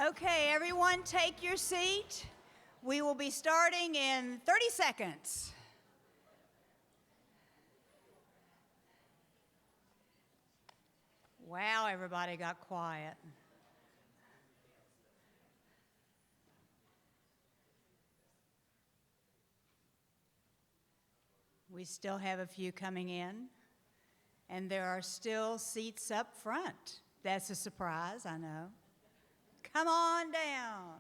Okay, everyone take your seat. We will be starting in 30 seconds. Wow, everybody got quiet. We still have a few coming in, and there are still seats up front. That's a surprise, I know. Come on down.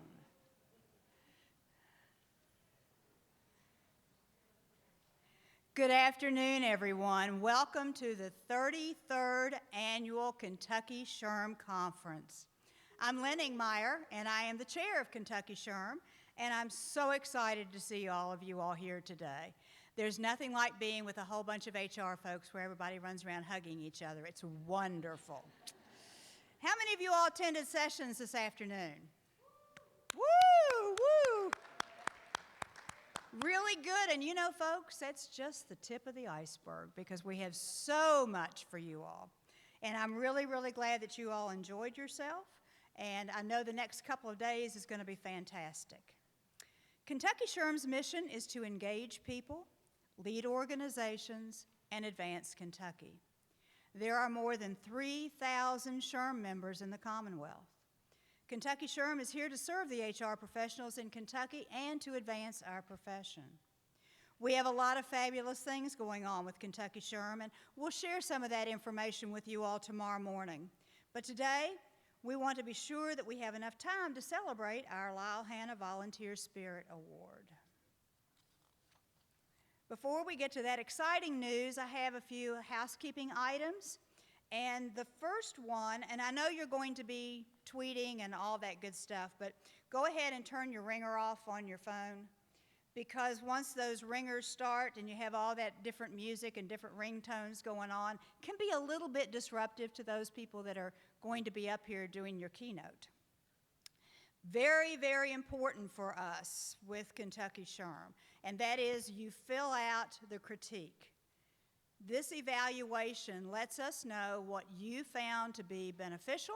Good afternoon, everyone. Welcome to the 33rd Annual Kentucky SHRM Conference. I'm Lynn Ingmeyer, and I am the chair of Kentucky SHRM, and I'm so excited to see all of you all here today. There's nothing like being with a whole bunch of HR folks where everybody runs around hugging each other. It's wonderful. How many of you all attended sessions this afternoon? Woo, woo. Really good, and you know, folks, that's just the tip of the iceberg because we have so much for you all. And I'm really, really glad that you all enjoyed yourself, and I know the next couple of days is going to be fantastic. Kentucky SHRM's mission is to engage people, lead organizations, and advance Kentucky. There are more than 3,000 SHRM members in the Commonwealth. Kentucky SHRM is here to serve the HR professionals in Kentucky and to advance our profession. We have a lot of fabulous things going on with Kentucky SHRM, and we'll share some of that information with you all tomorrow morning. But today, we want to be sure that we have enough time to celebrate our Lyle Hanna Volunteer Spirit Award. Before we get to that exciting news, I have a few housekeeping items. And the first one, and I know you're going to be tweeting and all that good stuff, but go ahead and turn your ringer off on your phone, because once those ringers start and you have all that different music and different ringtones going on, it can be a little bit disruptive to those people that are going to be up here doing your keynote. Very, very important for us with Kentucky SHRM, and that is you fill out the critique. This evaluation lets us know what you found to be beneficial,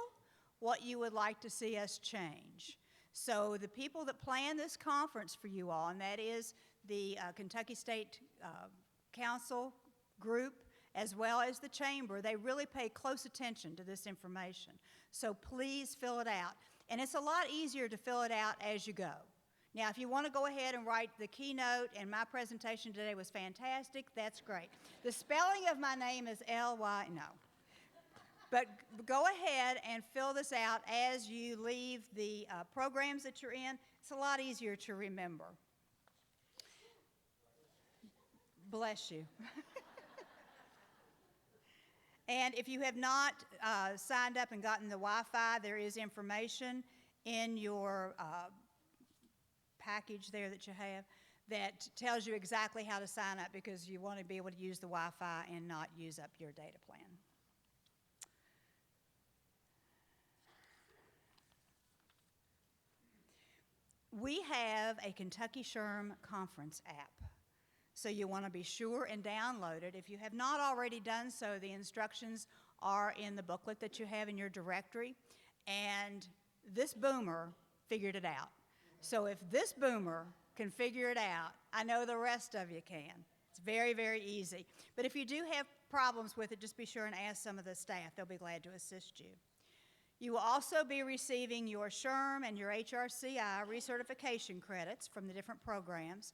what you would like to see us change. So the people that plan this conference for you all, and that is the Kentucky State Council group, as well as the chamber, they really pay close attention to this information. So please fill it out. And it's a lot easier to fill it out as you go. Now, if you want to go ahead and write the keynote, and my presentation today was fantastic, that's great. The spelling of my name is L-Y, no. But go ahead and fill this out as you leave the programs that you're in. It's a lot easier to remember. Bless you. And if you have not signed up and gotten the Wi-Fi, there is information in your package there that you have that tells you exactly how to sign up, because you want to be able to use the Wi-Fi and not use up your data plan. We have a Kentucky SHRM conference app, so you want to be sure and download it. If you have not already done so, the instructions are in the booklet that you have in your directory, and this boomer figured it out. So if this boomer can figure it out, I know the rest of you can. It's very, very easy. But if you do have problems with it, just be sure and ask some of the staff. They'll be glad to assist you. You will also be receiving your SHRM and your HRCI recertification credits from the different programs.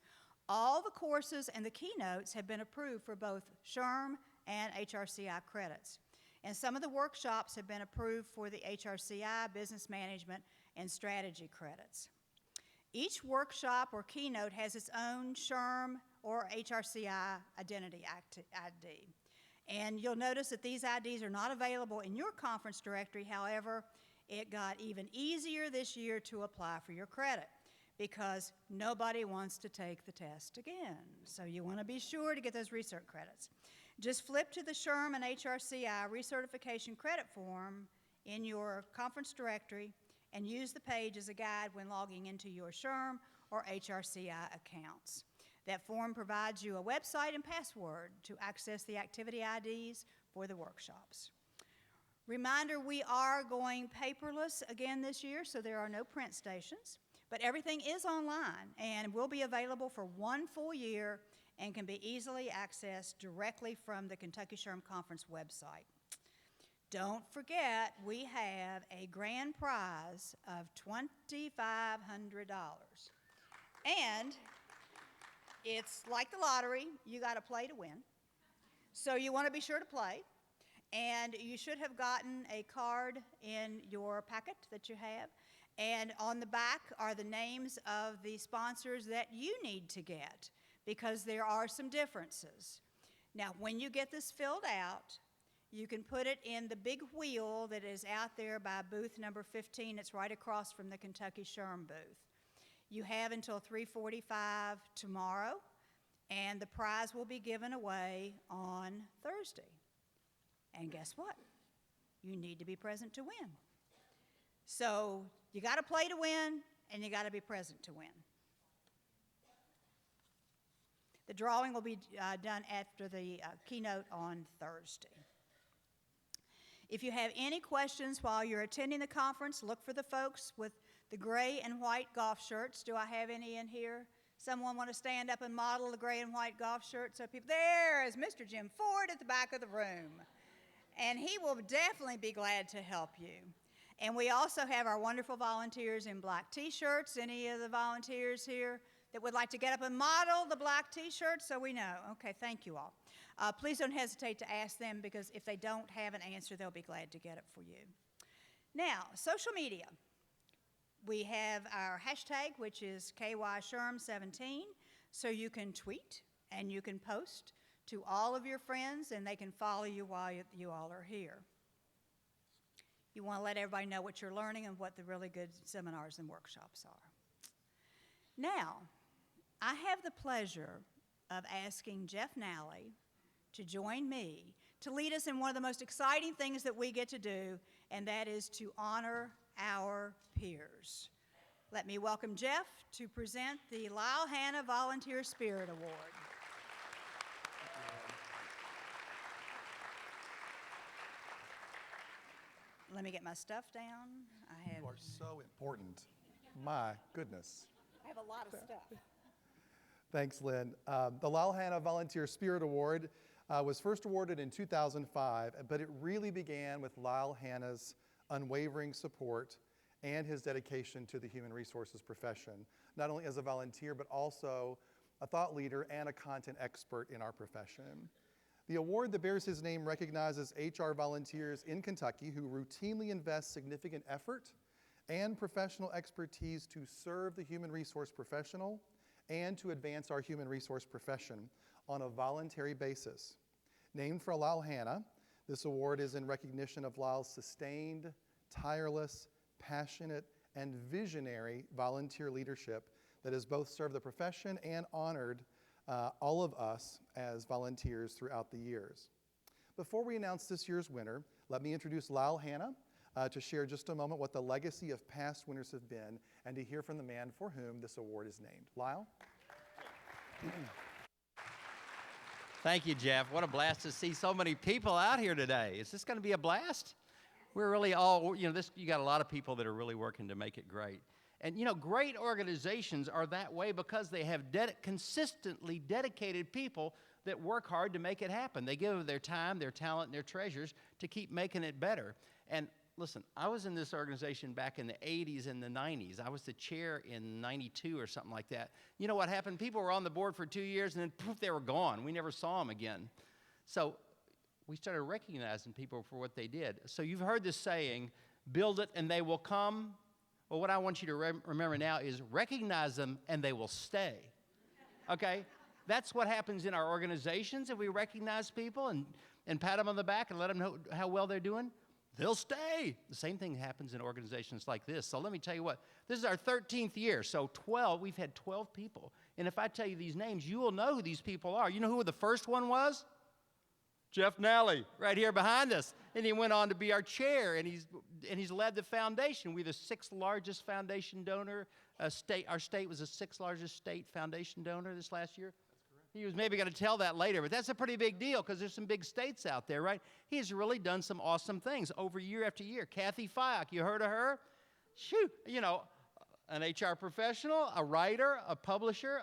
All the courses and the keynotes have been approved for both SHRM and HRCI credits. And some of the workshops have been approved for the HRCI, business management, and strategy credits. Each workshop or keynote has its own SHRM or HRCI identity ID. And you'll notice that these IDs are not available in your conference directory. However, it got even easier this year to apply for your credit because nobody wants to take the test again. So you want to be sure to get those recert credits. Just flip to the SHRM and HRCI recertification credit form in your conference directory and use the page as a guide when logging into your SHRM or HRCI accounts. That form provides you a website and password to access the activity IDs for the workshops. Reminder, we are going paperless again this year, so there are no print stations. But everything is online and will be available for 1 full year and can be easily accessed directly from the Kentucky SHRM Conference website. Don't forget, we have a grand prize of $2,500. And it's like the lottery, you got to play to win. So you want to be sure to play. And you should have gotten a card in your packet that you have. And on the back are the names of the sponsors that you need to get, because there are some differences. Now, when you get this filled out, you can put it in the big wheel that is out there by booth number 15. It's right across from the Kentucky SHRM booth. You have until 3:45 tomorrow, and the prize will be given away on Thursday. And guess what? You need to be present to win. So you got to play to win, and you got to be present to win. The drawing will be done after the keynote on Thursday. If you have any questions while you're attending the conference, look for the folks with the gray and white golf shirts. Do I have any in here? Someone want to stand up and model the gray and white golf shirt? So people, there is Mr. Jim Ford at the back of the room. And he will definitely be glad to help you. And we also have our wonderful volunteers in black t-shirts. Any of the volunteers here that would like to get up and model the black t-shirts so we know? Okay, thank you all. Please don't hesitate to ask them, because if they don't have an answer, they'll be glad to get it for you. Now, social media. We have our hashtag, which is KYSHRM17, so you can tweet and you can post to all of your friends, and they can follow you while you all are here. You want to let everybody know what you're learning and what the really good seminars and workshops are. Now, I have the pleasure of asking Jeff Nally to join me to lead us in one of the most exciting things that we get to do, and that is to honor our peers. Let me welcome Jeff to present the Lyle Hanna Volunteer Spirit Award. Let me get my stuff down. You are so important. My goodness. I have a lot of stuff. Thanks, Lynn. The Lyle Hanna Volunteer Spirit Award was first awarded in 2005, but it really began with Lyle Hanna's unwavering support and his dedication to the human resources profession, not only as a volunteer, but also a thought leader and a content expert in our profession. The award that bears his name recognizes HR volunteers in Kentucky who routinely invest significant effort and professional expertise to serve the human resource professional and to advance our human resource profession on a voluntary basis. Named for Lyle Hanna, this award is in recognition of Lyle's sustained, tireless, passionate, and visionary volunteer leadership that has both served the profession and honored all of us as volunteers throughout the years. Before we announce this year's winner, let me introduce Lyle Hanna to share just a moment what the legacy of past winners have been and to hear from the man for whom this award is named. Lyle? Thank you, Jeff. What a blast to see so many people out here today. Is this going to be a blast? We're really all, you got a lot of people that are really working to make it great. And, great organizations are that way because they have consistently dedicated people that work hard to make it happen. They give their time, their talent, and their treasures to keep making it better. And listen, I was in this organization back in the 80s and the 90s. I was the chair in 92 or something like that. You know what happened? People were on the board for 2 years, and then poof, they were gone. We never saw them again. So we started recognizing people for what they did. So you've heard this saying, build it and they will come. Well, what I want you to remember now is recognize them and they will stay, okay? That's what happens in our organizations. If we recognize people and pat them on the back and let them know how well they're doing, they'll stay. The same thing happens in organizations like this. So let me tell you what, this is our 13th year, so we've had 12 people. And if I tell you these names, you will know who these people are. You know who the first one was? Jeff Nally, right here behind us. And he went on to be our chair, and he's led the foundation. We're the 6th largest foundation donor. Our state was the 6th largest state foundation donor this last year. That's correct. He was maybe going to tell that later, but that's a pretty big deal because there's some big states out there, right? He has really done some awesome things over year after year. Cathy Fyock, you heard of her? Shoot, you know, an HR professional, a writer, a publisher,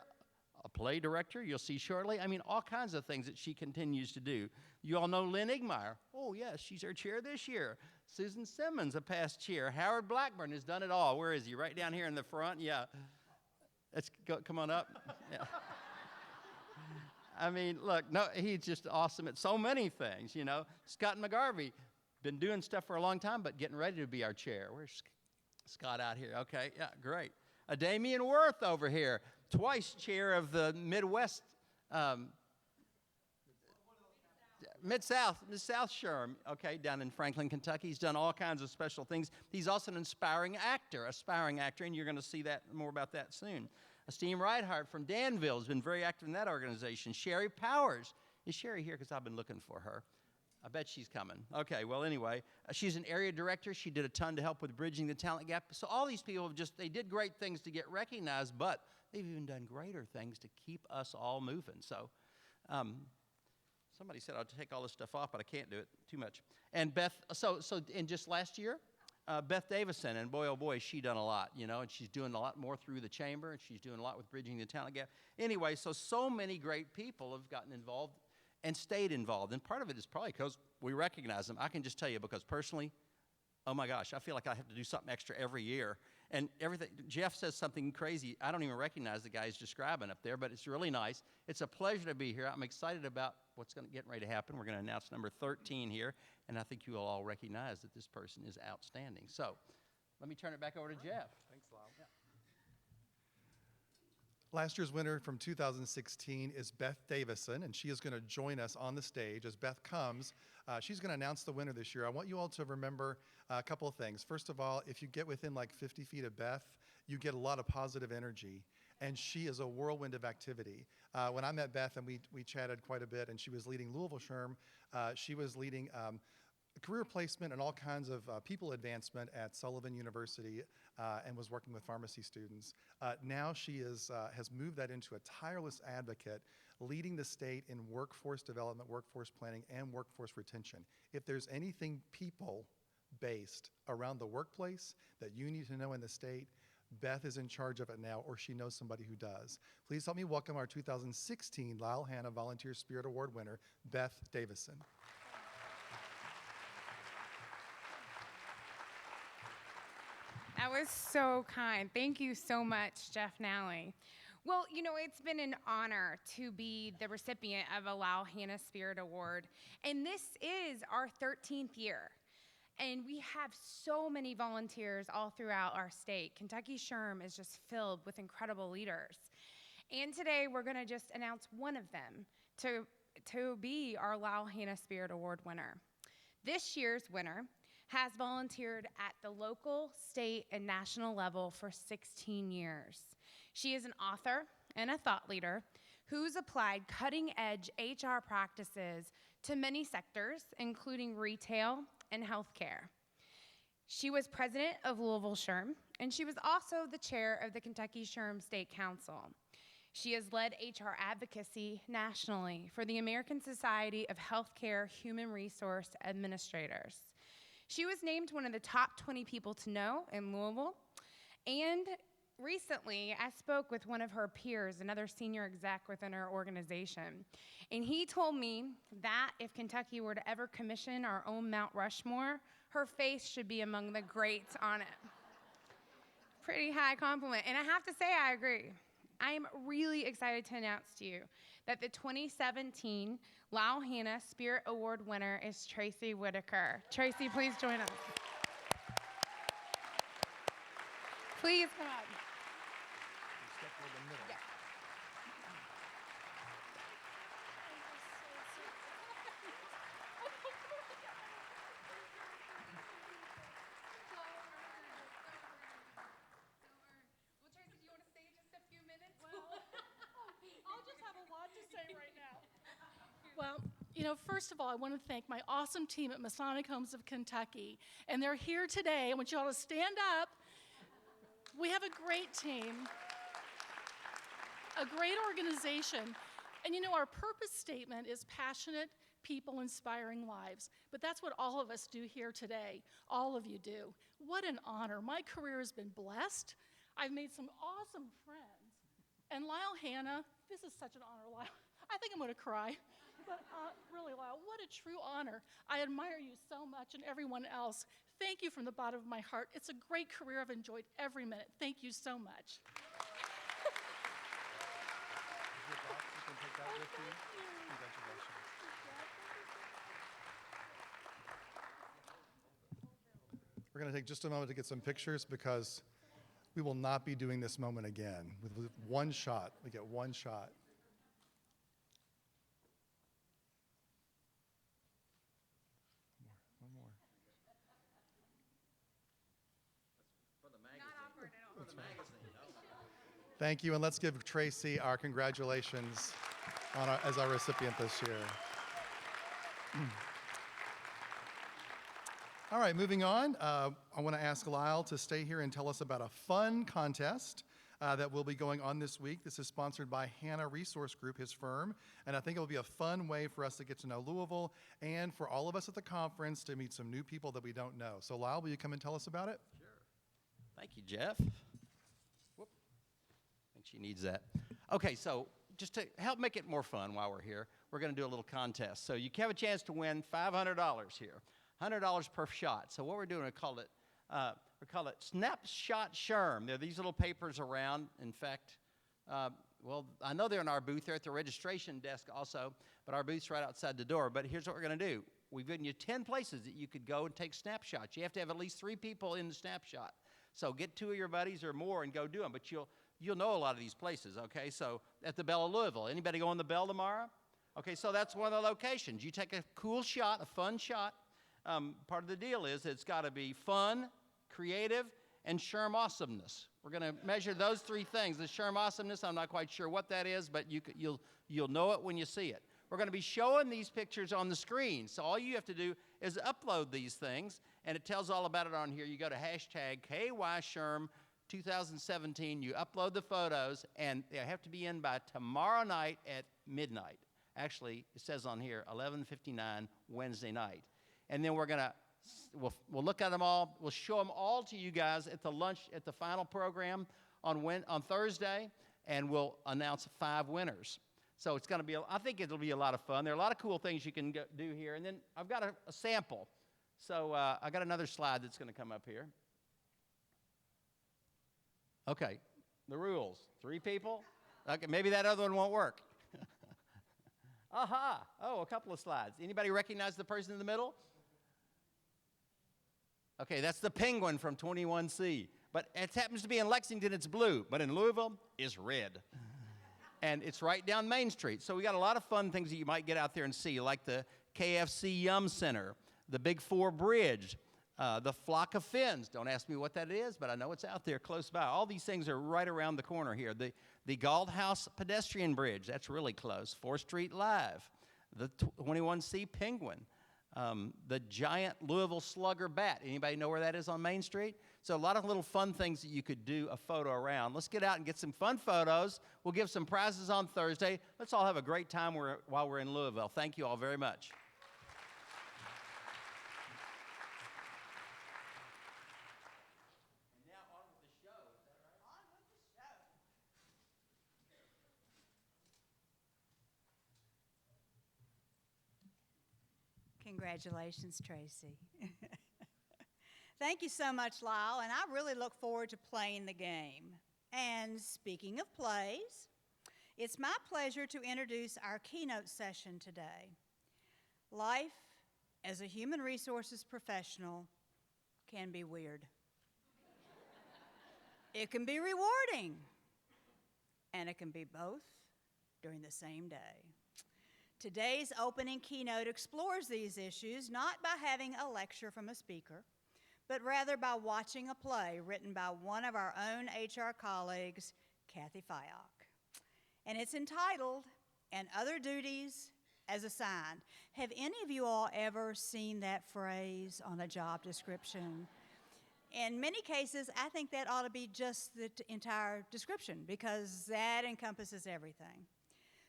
a play director, you'll see shortly. I mean, all kinds of things that she continues to do. You all know Lynn Igmeyer. Oh, yes, she's our chair this year. Susan Simmons, a past chair. Howard Blackburn has done it all. Where is he? Right down here in the front? Yeah. Let's go, come on up. Yeah. I mean, look, no, he's just awesome at so many things, you know. Scott McGarvey, been doing stuff for a long time, but getting ready to be our chair. Where's Scott out here? Okay, yeah, great. Damian Worth over here, twice chair of the Midwest, Mid-South SHRM, okay, down in Franklin, Kentucky. He's done all kinds of special things. He's also an aspiring actor, and you're going to see that more about that soon. Esteem Reinhardt from Danville has been very active in that organization. Sherry Powers. Is Sherry here? Because I've been looking for her. I bet she's coming. Okay, well, anyway, she's an area director. She did a ton to help with bridging the talent gap. So all these people they did great things to get recognized, but they've even done greater things to keep us all moving. So somebody said I'll take all this stuff off, but I can't do it too much. And Beth, so in just last year, Beth Davison, and boy, oh boy, she done a lot, you know, and she's doing a lot more through the chamber, and she's doing a lot with bridging the talent gap. Anyway, so many great people have gotten involved and stayed involved, and part of it is probably because we recognize them. I can just tell you, because personally, oh my gosh, I feel like I have to do something extra every year, and everything. Jeff says something crazy. I don't even recognize the guy he's describing up there, but it's really nice. It's a pleasure to be here. I'm excited about what's going to get ready to happen. We're going to announce number 13 here, and I think you will all recognize that this person is outstanding. So let me turn it back over to Jeff. Thanks, Lyle. Yeah. Last year's winner from 2016 is Beth Davison, and she is going to join us on the stage. As Beth comes, she's going to announce the winner this year. I want you all to remember a couple of things. First of all, if you get within like 50 feet of Beth, you get a lot of positive energy, and she is a whirlwind of activity. When I met Beth and we chatted quite a bit, and she was leading Louisville SHRM, she was leading career placement and all kinds of people advancement at Sullivan University and was working with pharmacy students. Now she has moved that into a tireless advocate, leading the state in workforce development, workforce planning, and workforce retention. If there's anything people-based around the workplace that you need to know in the state, Beth is in charge of it now, or she knows somebody who does. Please help me welcome our 2016 Lyle Hanna Volunteer Spirit Award winner, Beth Davison. That was so kind. Thank you so much, Jeff Nally. Well, you know, it's been an honor to be the recipient of a Lyle Hanna Spirit Award, and this is our 13th year. And we have so many volunteers all throughout our state. Kentucky SHRM is just filled with incredible leaders. And today we're going to just announce one of them to be our Lyle Hanna Spirit Award winner. This year's winner has volunteered at the local, state, and national level for 16 years. She is an author and a thought leader who's applied cutting-edge HR practices to many sectors, including retail and healthcare. She was president of Louisville SHRM, and she was also the chair of the Kentucky SHRM State Council. She has led HR advocacy nationally for the American Society of Healthcare Human Resource Administrators. She was named one of the top 20 people to know in Louisville, and recently I spoke with one of her peers, another senior exec within her organization, and he told me that if Kentucky were to ever commission our own Mount Rushmore, her face should be among the greats on it. Pretty high compliment, and I have to say I agree. I am really excited to announce to you that the 2017 Lyle Hanna Spirit Award winner is Tracy Whitaker. Tracy, please join us. Please come up. Yeah. Well, Tracy, do you want to stay just a few minutes? I'll just have a lot to say right now. Well, you know, first of all, I want to thank my awesome team at Masonic Homes of Kentucky. And they're here today. I want you all to stand up. We have a great team, a great organization. And you know, our purpose statement is passionate people inspiring lives. But that's what all of us do here today. All of you do. What an honor. My career has been blessed. I've made some awesome friends. And Lyle Hannah, this is such an honor, Lyle. I think I'm going to cry. But really, Lyle, what a true honor. I admire you so much and everyone else. Thank you from the bottom of my heart. It's a great career. I've enjoyed every minute. Thank you so much. We're going to take just a moment to get some pictures because we will not be doing this moment again. With one shot, we get one shot. One more. For the magazine. Not awkward at all. For the magazine. Thank you, and let's give Tracy our congratulations as our recipient this year. All right, moving on. I want to ask Lyle to stay here and tell us about a fun contest that will be going on this week. This is sponsored by Hannah Resource Group, his firm, and I think it will be a fun way for us to get to know Louisville and for all of us at the conference to meet some new people that we don't know. So Lyle, will you come and tell us about it? Sure. Thank you, Jeff. Whoop. I think she needs that. Okay, so just to help make it more fun while we're here, we're going to do a little contest. So you have a chance to win $500 here. $100 per shot. So what we're doing, we call it Snapshot Sherm. There are these little papers around. In fact, well, I know they're in our booth. They're at the registration desk also, but our booth's right outside the door. But here's what we're going to do. We've given you 10 places that you could go and take snapshots. You have to have at least 3 people in the snapshot. So get 2 of your buddies or more and go do them. But you'll know a lot of these places, okay? So at the Bell of Louisville. Anybody go on the Bell tomorrow? Okay, so that's one of the locations. You take a cool shot, a fun shot. Part of the deal is it's got to be fun, creative, and Sherm awesomeness. We're going to measure those 3 things. The Sherm awesomeness, I'm not quite sure what that is, but you'll know it when you see it. We're going to be showing these pictures on the screen, so all you have to do is upload these things, and it tells all about it on here. You go to hashtag KYSherm 2017. You upload the photos, and they have to be in by tomorrow night at midnight. Actually, it says on here 11:59 Wednesday night. And then we'll look at them all. We'll show them all to you guys at the final program on Thursday, and we'll announce 5 winners. So it's going to be, I think it'll be a lot of fun. There are a lot of cool things you can do here. And then I've got a sample. So I got another slide that's going to come up here. Okay, the rules. 3 people. Okay, maybe that other one won't work. Aha! Oh, a couple of slides. Anybody recognize the person in the middle? Okay, that's the penguin from 21C. But it happens to be in Lexington, it's blue. But in Louisville, it's red. And it's right down Main Street. So we got a lot of fun things that you might get out there and see, like the KFC Yum Center, the Big 4 Bridge, the Flock of Fins. Don't ask me what that is, but I know it's out there close by. All these things are right around the corner here. The Galt House Pedestrian Bridge, that's really close. 4th Street Live, the 21C Penguin. The giant Louisville Slugger bat. Anybody know where that is on Main Street? So a lot of little fun things that you could do a photo around. Let's get out and get some fun photos. We'll give some prizes on Thursday. Let's all have a great time while we're in Louisville. Thank you all very much. And now on with the show. Is that right? On with the show. Congratulations, Tracy. Thank you so much, Lyle, and I really look forward to playing the game. And speaking of plays, it's my pleasure to introduce our keynote session today. Life as a human resources professional can be weird. It can be rewarding, and it can be both during the same day. Today's opening keynote explores these issues not by having a lecture from a speaker, but rather by watching a play written by one of our own HR colleagues, Cathy Fyock. And it's entitled, "And Other Duties as Assigned." Have any of you all ever seen that phrase on a job description? In many cases, I think that ought to be just the entire description because that encompasses everything.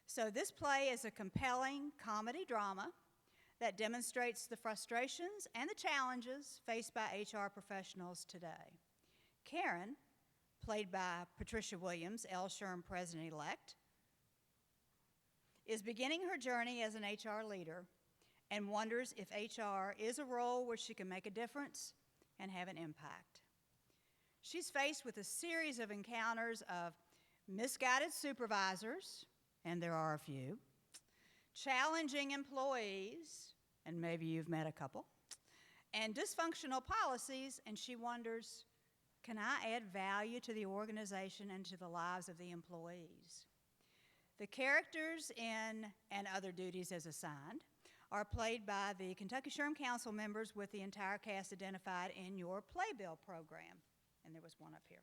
So this play is a compelling comedy drama that demonstrates the frustrations and the challenges faced by HR professionals today. Karen, played by Patricia Williams, L. Sherm President-elect, is beginning her journey as an HR leader and wonders if HR is a role where she can make a difference and have an impact. She's faced with a series of encounters of misguided supervisors, and there are a few, challenging employees, and maybe you've met a couple, and dysfunctional policies, and she wonders, can I add value to the organization and to the lives of the employees? The characters in And Other Duties as Assigned are played by the Kentucky SHRM Council members with the entire cast identified in your Playbill program. And there was one up here.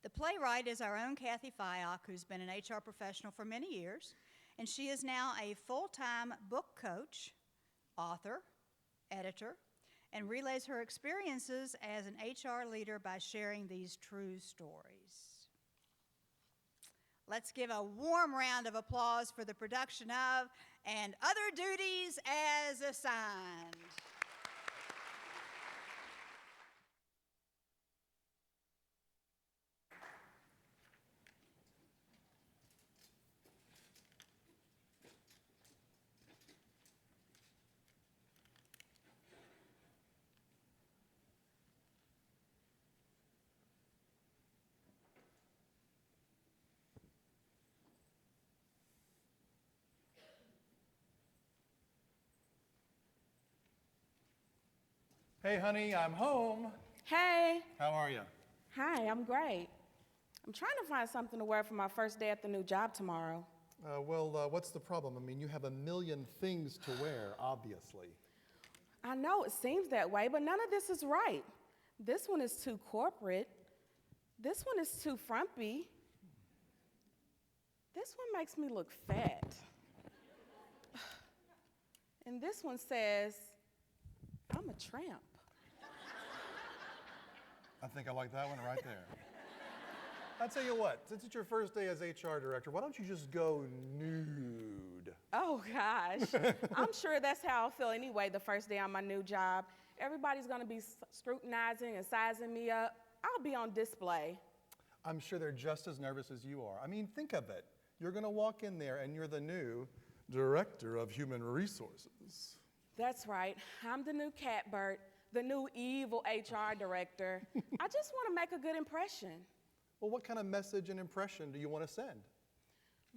The playwright is our own Cathy Fyock, who's been an HR professional for many years, and she is now a full-time book coach, author, editor, and relays her experiences as an HR leader by sharing these true stories. Let's give a warm round of applause for the production of And Other Duties as Assigned. Hey, honey, I'm home. Hey. How are you? Hi, I'm great. I'm trying to find something to wear for my first day at the new job tomorrow. What's the problem? I mean, you have a million things to wear, obviously. I know it seems that way, but none of this is right. This one is too corporate. This one is too frumpy. This one makes me look fat. And this one says, I'm a tramp. I think I like that one right there. I'll tell you what, since it's your first day as HR director, why don't you just go nude? Oh, gosh. I'm sure that's how I'll feel anyway the first day on my new job. Everybody's going to be scrutinizing and sizing me up. I'll be on display. I'm sure they're just as nervous as you are. I mean, think of it. You're going to walk in there and you're the new director of human resources. That's right. I'm the new Catbert, the new evil HR director. I just want to make a good impression. Well, what kind of message and impression do you want to send?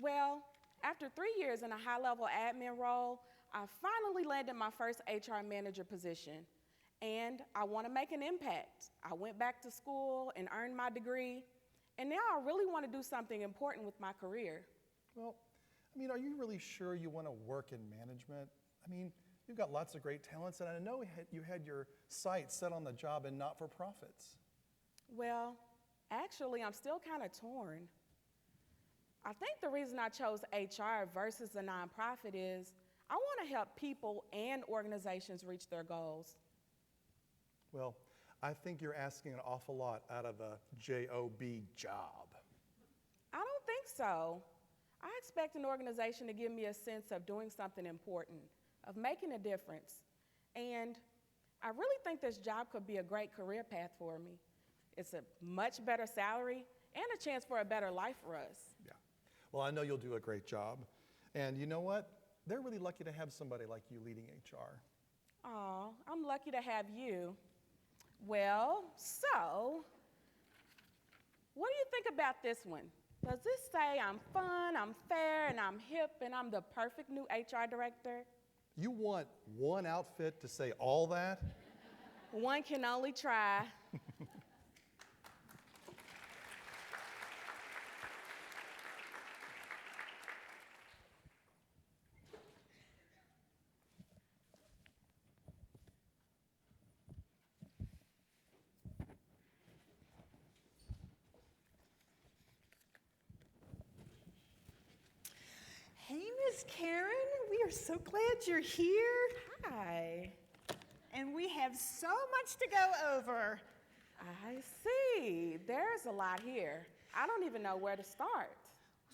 Well, after 3 years in a high-level admin role, I finally landed my first HR manager position, and I want to make an impact. I went back to school and earned my degree, and now I really want to do something important with my career. Well, I mean, are you really sure you want to work in management? I mean, you've got lots of great talents, and I know you had your sights set on the job and not-for-profits. Well, actually, I'm still kind of torn. I think the reason I chose HR versus a nonprofit is I want to help people and organizations reach their goals. Well, I think you're asking an awful lot out of a J-O-B job. I don't think so. I expect an organization to give me a sense of doing something important, of making a difference. And I really think this job could be a great career path for me. It's a much better salary and a chance for a better life for us. Yeah. Well, I know you'll do a great job. And you know what? They're really lucky to have somebody like you leading HR. Aw, I'm lucky to have you. Well, so, what do you think about this one? Does this say I'm fun, I'm fair, and I'm hip, and I'm the perfect new HR director? You want one outfit to say all that? One can only try. Hey, Miss Karen, we are so glad you're here. Hi. And we have so much to go over. I see. There's a lot here. I don't even know where to start.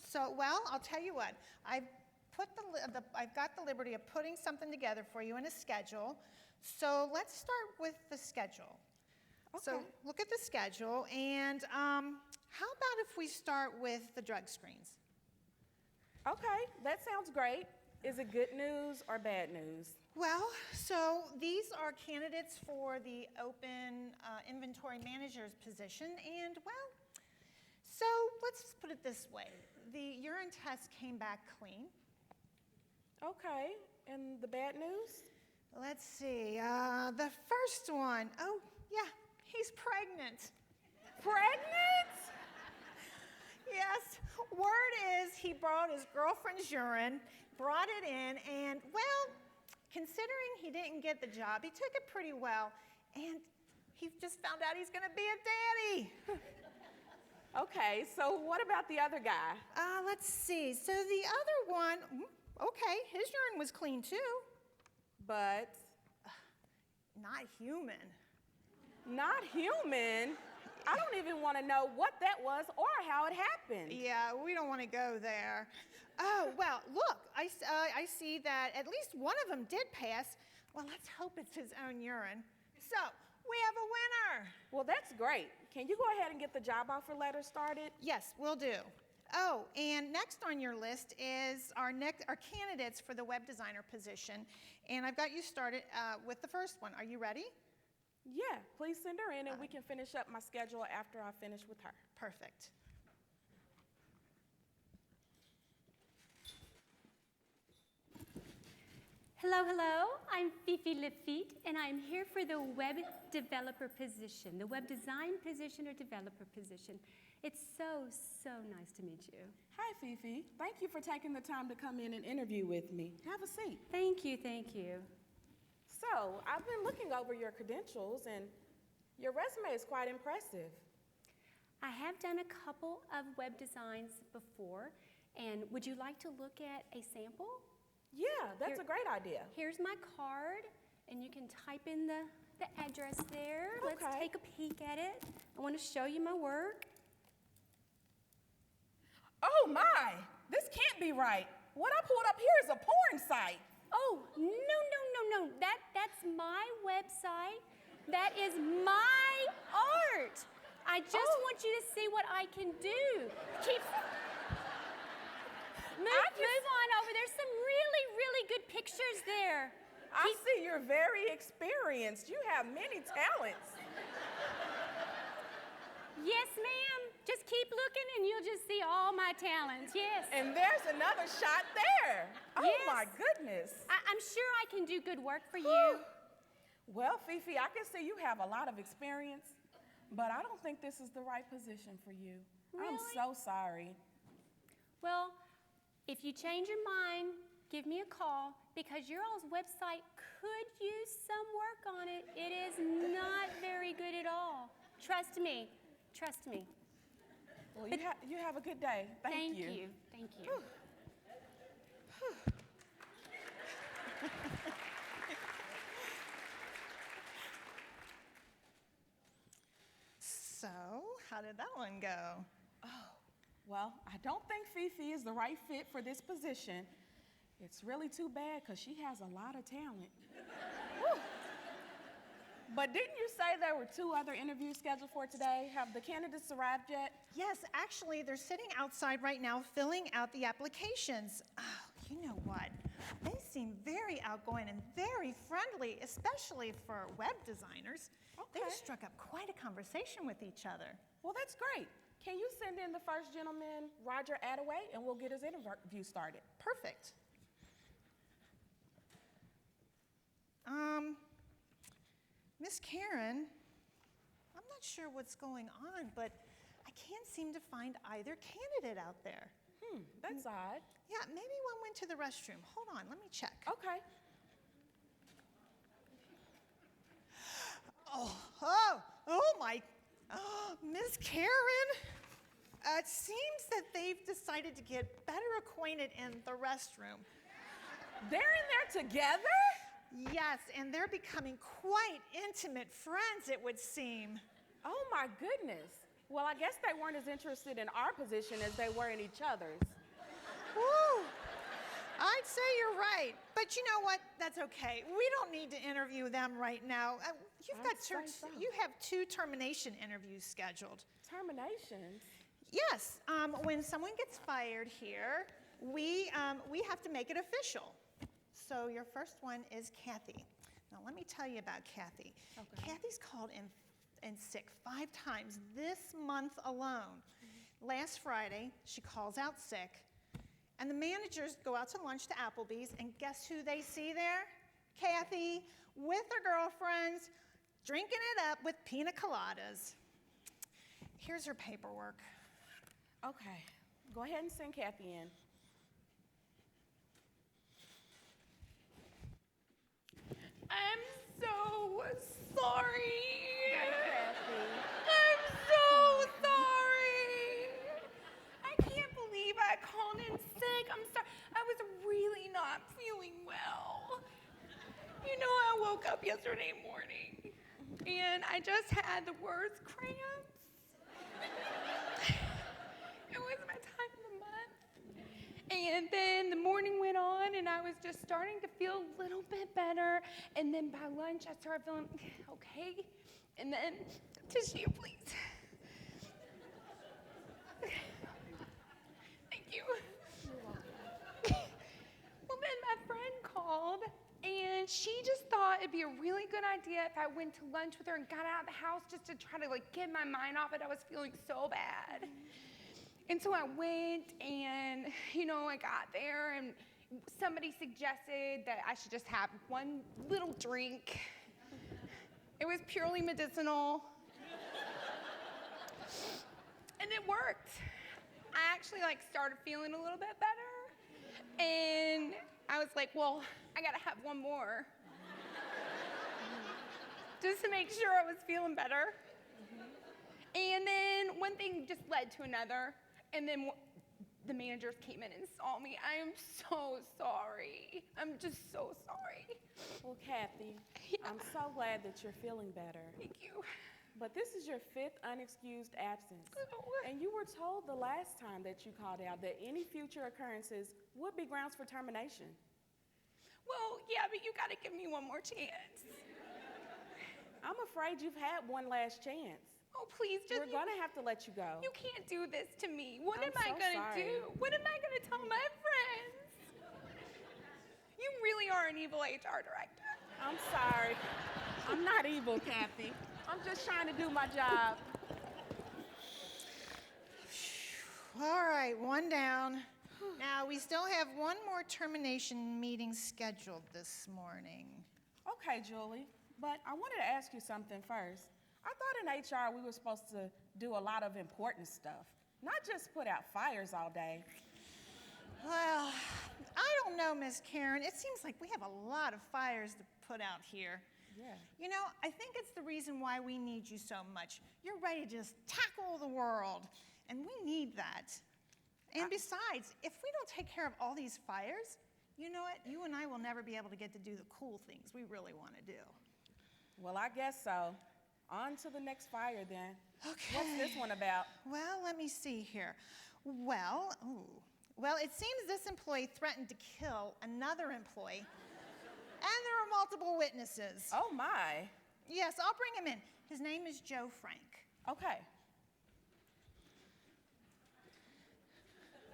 So, well, I'll tell you what. I've got the liberty of putting something together for you in a schedule. So let's start with the schedule. Okay. So look at the schedule, and how about if we start with the drug screens? Okay, that sounds great. Is it good news or bad news? Well, so these are candidates for the open inventory manager's position, and well, so let's put it this way. The urine test came back clean. Okay, and the bad news? Let's see, the first one, oh yeah, he's pregnant. Pregnant? Yes, word is he borrowed his girlfriend's urine, brought it in, and well, considering he didn't get the job, he took it pretty well, and he just found out he's gonna be a daddy. Okay, so what about the other guy? Let's see, so the other one, okay, his urine was clean too. But Not human. not human? I don't even want to know what that was or how it happened. Yeah, we don't want to go there. Oh, well, look, I see that at least one of them did pass. Well, let's hope it's his own urine. So, we have a winner. Well, that's great. Can you go ahead and get the job offer letter started? Yes, we'll do. Oh, and next on your list is our candidates for the web designer position. And I've got you started with the first one. Are you ready? Yeah, please send her in and we can finish up my schedule after I finish with her. Perfect. Hello, hello. I'm Fifi Lafitte, and I'm here for the web developer position, the web design position or developer position. It's so, so nice to meet you. Hi, Fifi. Thank you for taking the time to come in and interview with me. Have a seat. Thank you, thank you. So, I've been looking over your credentials and your resume is quite impressive. I have done a couple of web designs before, and would you like to look at a sample? Yeah, that's a great idea. Here's my card, and you can type in the address there. Let's Okay. take a peek at it. I want to show you my work. Oh my, this can't be right. What I pulled up here is a porn site. Oh, no. That's my website. That is my art. I just want you to see what I can do. Move on over. There's some really, really good pictures there. I see you're very experienced. You have many talents. Yes, ma'am. Just keep looking and you'll just see all my talents. Yes. And there's another shot there. Oh Yes. my goodness. I'm sure I can do good work for you. Well, Fifi, I can see you have a lot of experience, but I don't think this is the right position for you. I'm Really? so sorry. Well, if you change your mind, give me a call because your all's website could use some work on it. It is not very good at all. Trust me. Trust me. Well, you have a good day. Thank you. Thank you. So, how did that one go? Well, I don't think Fifi is the right fit for this position. It's really too bad because she has a lot of talent. Whew. But didn't you say there were 2 other interviews scheduled for today? Have the candidates arrived yet? Yes, actually, they're sitting outside right now filling out the applications. Oh, you know what? They seem very outgoing and very friendly, especially for web designers. Okay. They've struck up quite a conversation with each other. Well, that's great. Can you send in the first gentleman, Roger Attaway, and we'll get his interview started? Perfect. Miss Karen, I'm not sure what's going on, but I can't seem to find either candidate out there. That's odd. Yeah, maybe one went to the restroom. Hold on, let me check. Okay. Miss Karen, it seems that they've decided to get better acquainted in the restroom. They're in there together? Yes, and they're becoming quite intimate friends, it would seem. Oh my goodness. Well, I guess they weren't as interested in our position as they were in each other's. Woo. I'd say you're right. But you know what? That's okay. We don't need to interview them right now. You have 2 termination interviews scheduled. Terminations? Yes. When someone gets fired here, we have to make it official. So your first one is Cathy. Now let me tell you about Cathy. Okay. Cathy's called in sick 5 times this month alone. Last Friday, she calls out sick, and the managers go out to lunch to Applebee's, and guess who they see there? Cathy with her girlfriends, drinking it up with pina coladas. Here's her paperwork. Okay, go ahead and send Cathy in. I'm so sorry. Hi, Cathy. I'm so sorry. I can't believe I called in sick. I'm sorry. I was really not feeling well. You know, I woke up yesterday morning and I just had the worst cramps. It was my time of the month. And then the morning went on and I was just starting to feel a little bit better. And then by lunch, I started feeling okay. And then, tissue, please. Thank you. Well, then my friend called and she just thought it'd be a really good idea if I went to lunch with her and got out of the house just to try to get my mind off it. I was feeling so bad. And so I went and, I got there and somebody suggested that I should just have one little drink. It was purely medicinal. And it worked. I actually started feeling a little bit better. And I was like, well, I gotta have one more. Just to make sure I was feeling better. And then one thing just led to another. And then the managers came in and saw me. I am so sorry. I'm just so sorry. Well, Cathy, yeah. I'm so glad that you're feeling better. Thank you. But this is your 5th unexcused absence. And you were told the last time that you called out that any future occurrences would be grounds for termination. Well, yeah, but you gotta give me one more chance. I'm afraid you've had one last chance. Oh, please, We're gonna have to let you go. You can't do this to me. What I'm am I so gonna sorry. do? What am I gonna tell my friends? You really are an evil HR director. I'm sorry. I'm not evil, Cathy. I'm just trying to do my job. All right, one down. Now, we still have one more termination meeting scheduled this morning. Okay, Julie, but I wanted to ask you something first. I thought in HR we were supposed to do a lot of important stuff, not just put out fires all day. Well, I don't know, Miss Karen. It seems like we have a lot of fires to put out here. Yeah. I think it's the reason why we need you so much. You're ready to just tackle the world, and we need that. And besides, if we don't take care of all these fires, you know what? You and I will never be able to get to do the cool things we really want to do. Well, I guess so. On to the next fire then. Okay. What's this one about? Well, let me see here. Well, it seems this employee threatened to kill another employee, and there are multiple witnesses. Oh, my. Yes, I'll bring him in. His name is Joe Frank. Okay.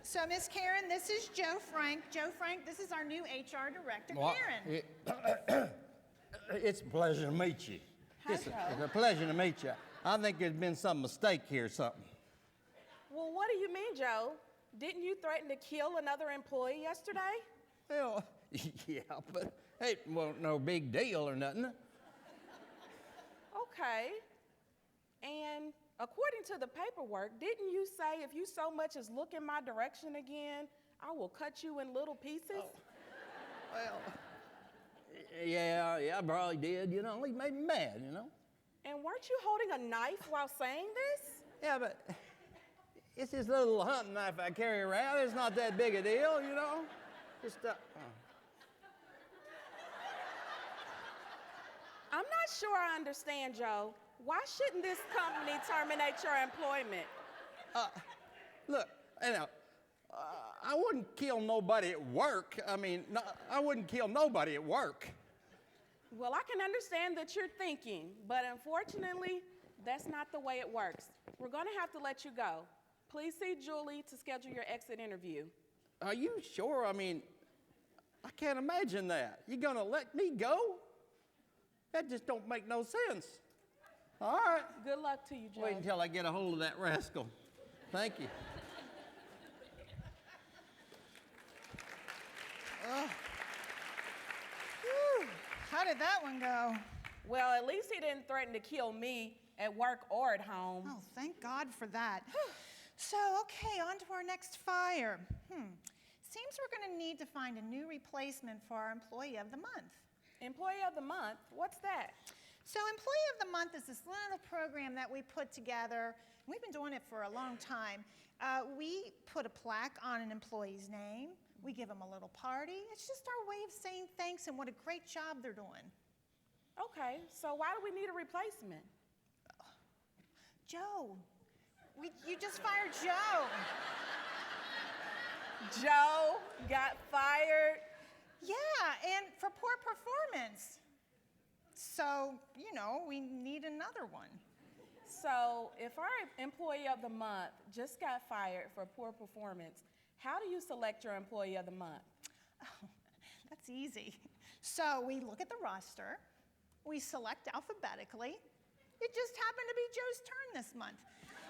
So, Miss Karen, this is Joe Frank. Joe Frank, this is our new HR director, Karen. It's a pleasure to meet you. It's a pleasure to meet you. I think there's been some mistake here or something. Well, what do you mean, Joe? Didn't you threaten to kill another employee yesterday? Well, yeah, but it wasn't no big deal or nothing. Okay. And according to the paperwork, didn't you say if you so much as look in my direction again, I will cut you in little pieces? Oh. Well, yeah, I probably did. He made me mad, And weren't you holding a knife while saying this? Yeah, but it's this little hunting knife I carry around. It's not that big a deal, Just, I'm not sure I understand, Joe. Why shouldn't this company terminate your employment? Look, I wouldn't kill nobody at work. I mean, no, I wouldn't kill nobody at work. Well, I can understand that you're thinking, but unfortunately, that's not the way it works. We're going to have to let you go. Please see Julie to schedule your exit interview. Are you sure? I mean, I can't imagine that. You gonna let me go? That just don't make no sense. All right. Good luck to you, Joe. Wait until I get a hold of that rascal. Thank you. Whew, how did that one go? Well, at least he didn't threaten to kill me at work or at home. Oh, thank God for that. So, okay, on to our next fire. Seems we're going to need to find a new replacement for our Employee of the Month. Employee of the Month? What's that? So Employee of the Month is this little program that we put together. We've been doing it for a long time. We put a plaque on an employee's name. We give them a little party. It's just our way of saying thanks and what a great job they're doing. Okay, so why do we need a replacement? Joe, you just fired Joe. Joe got fired? Yeah, and for poor performance. So, you know, we need another one. So if our Employee of the Month just got fired for poor performance, how do you select your Employee of the Month? Oh, that's easy. So we look at the roster, we select alphabetically. It just happened to be Joe's turn this month.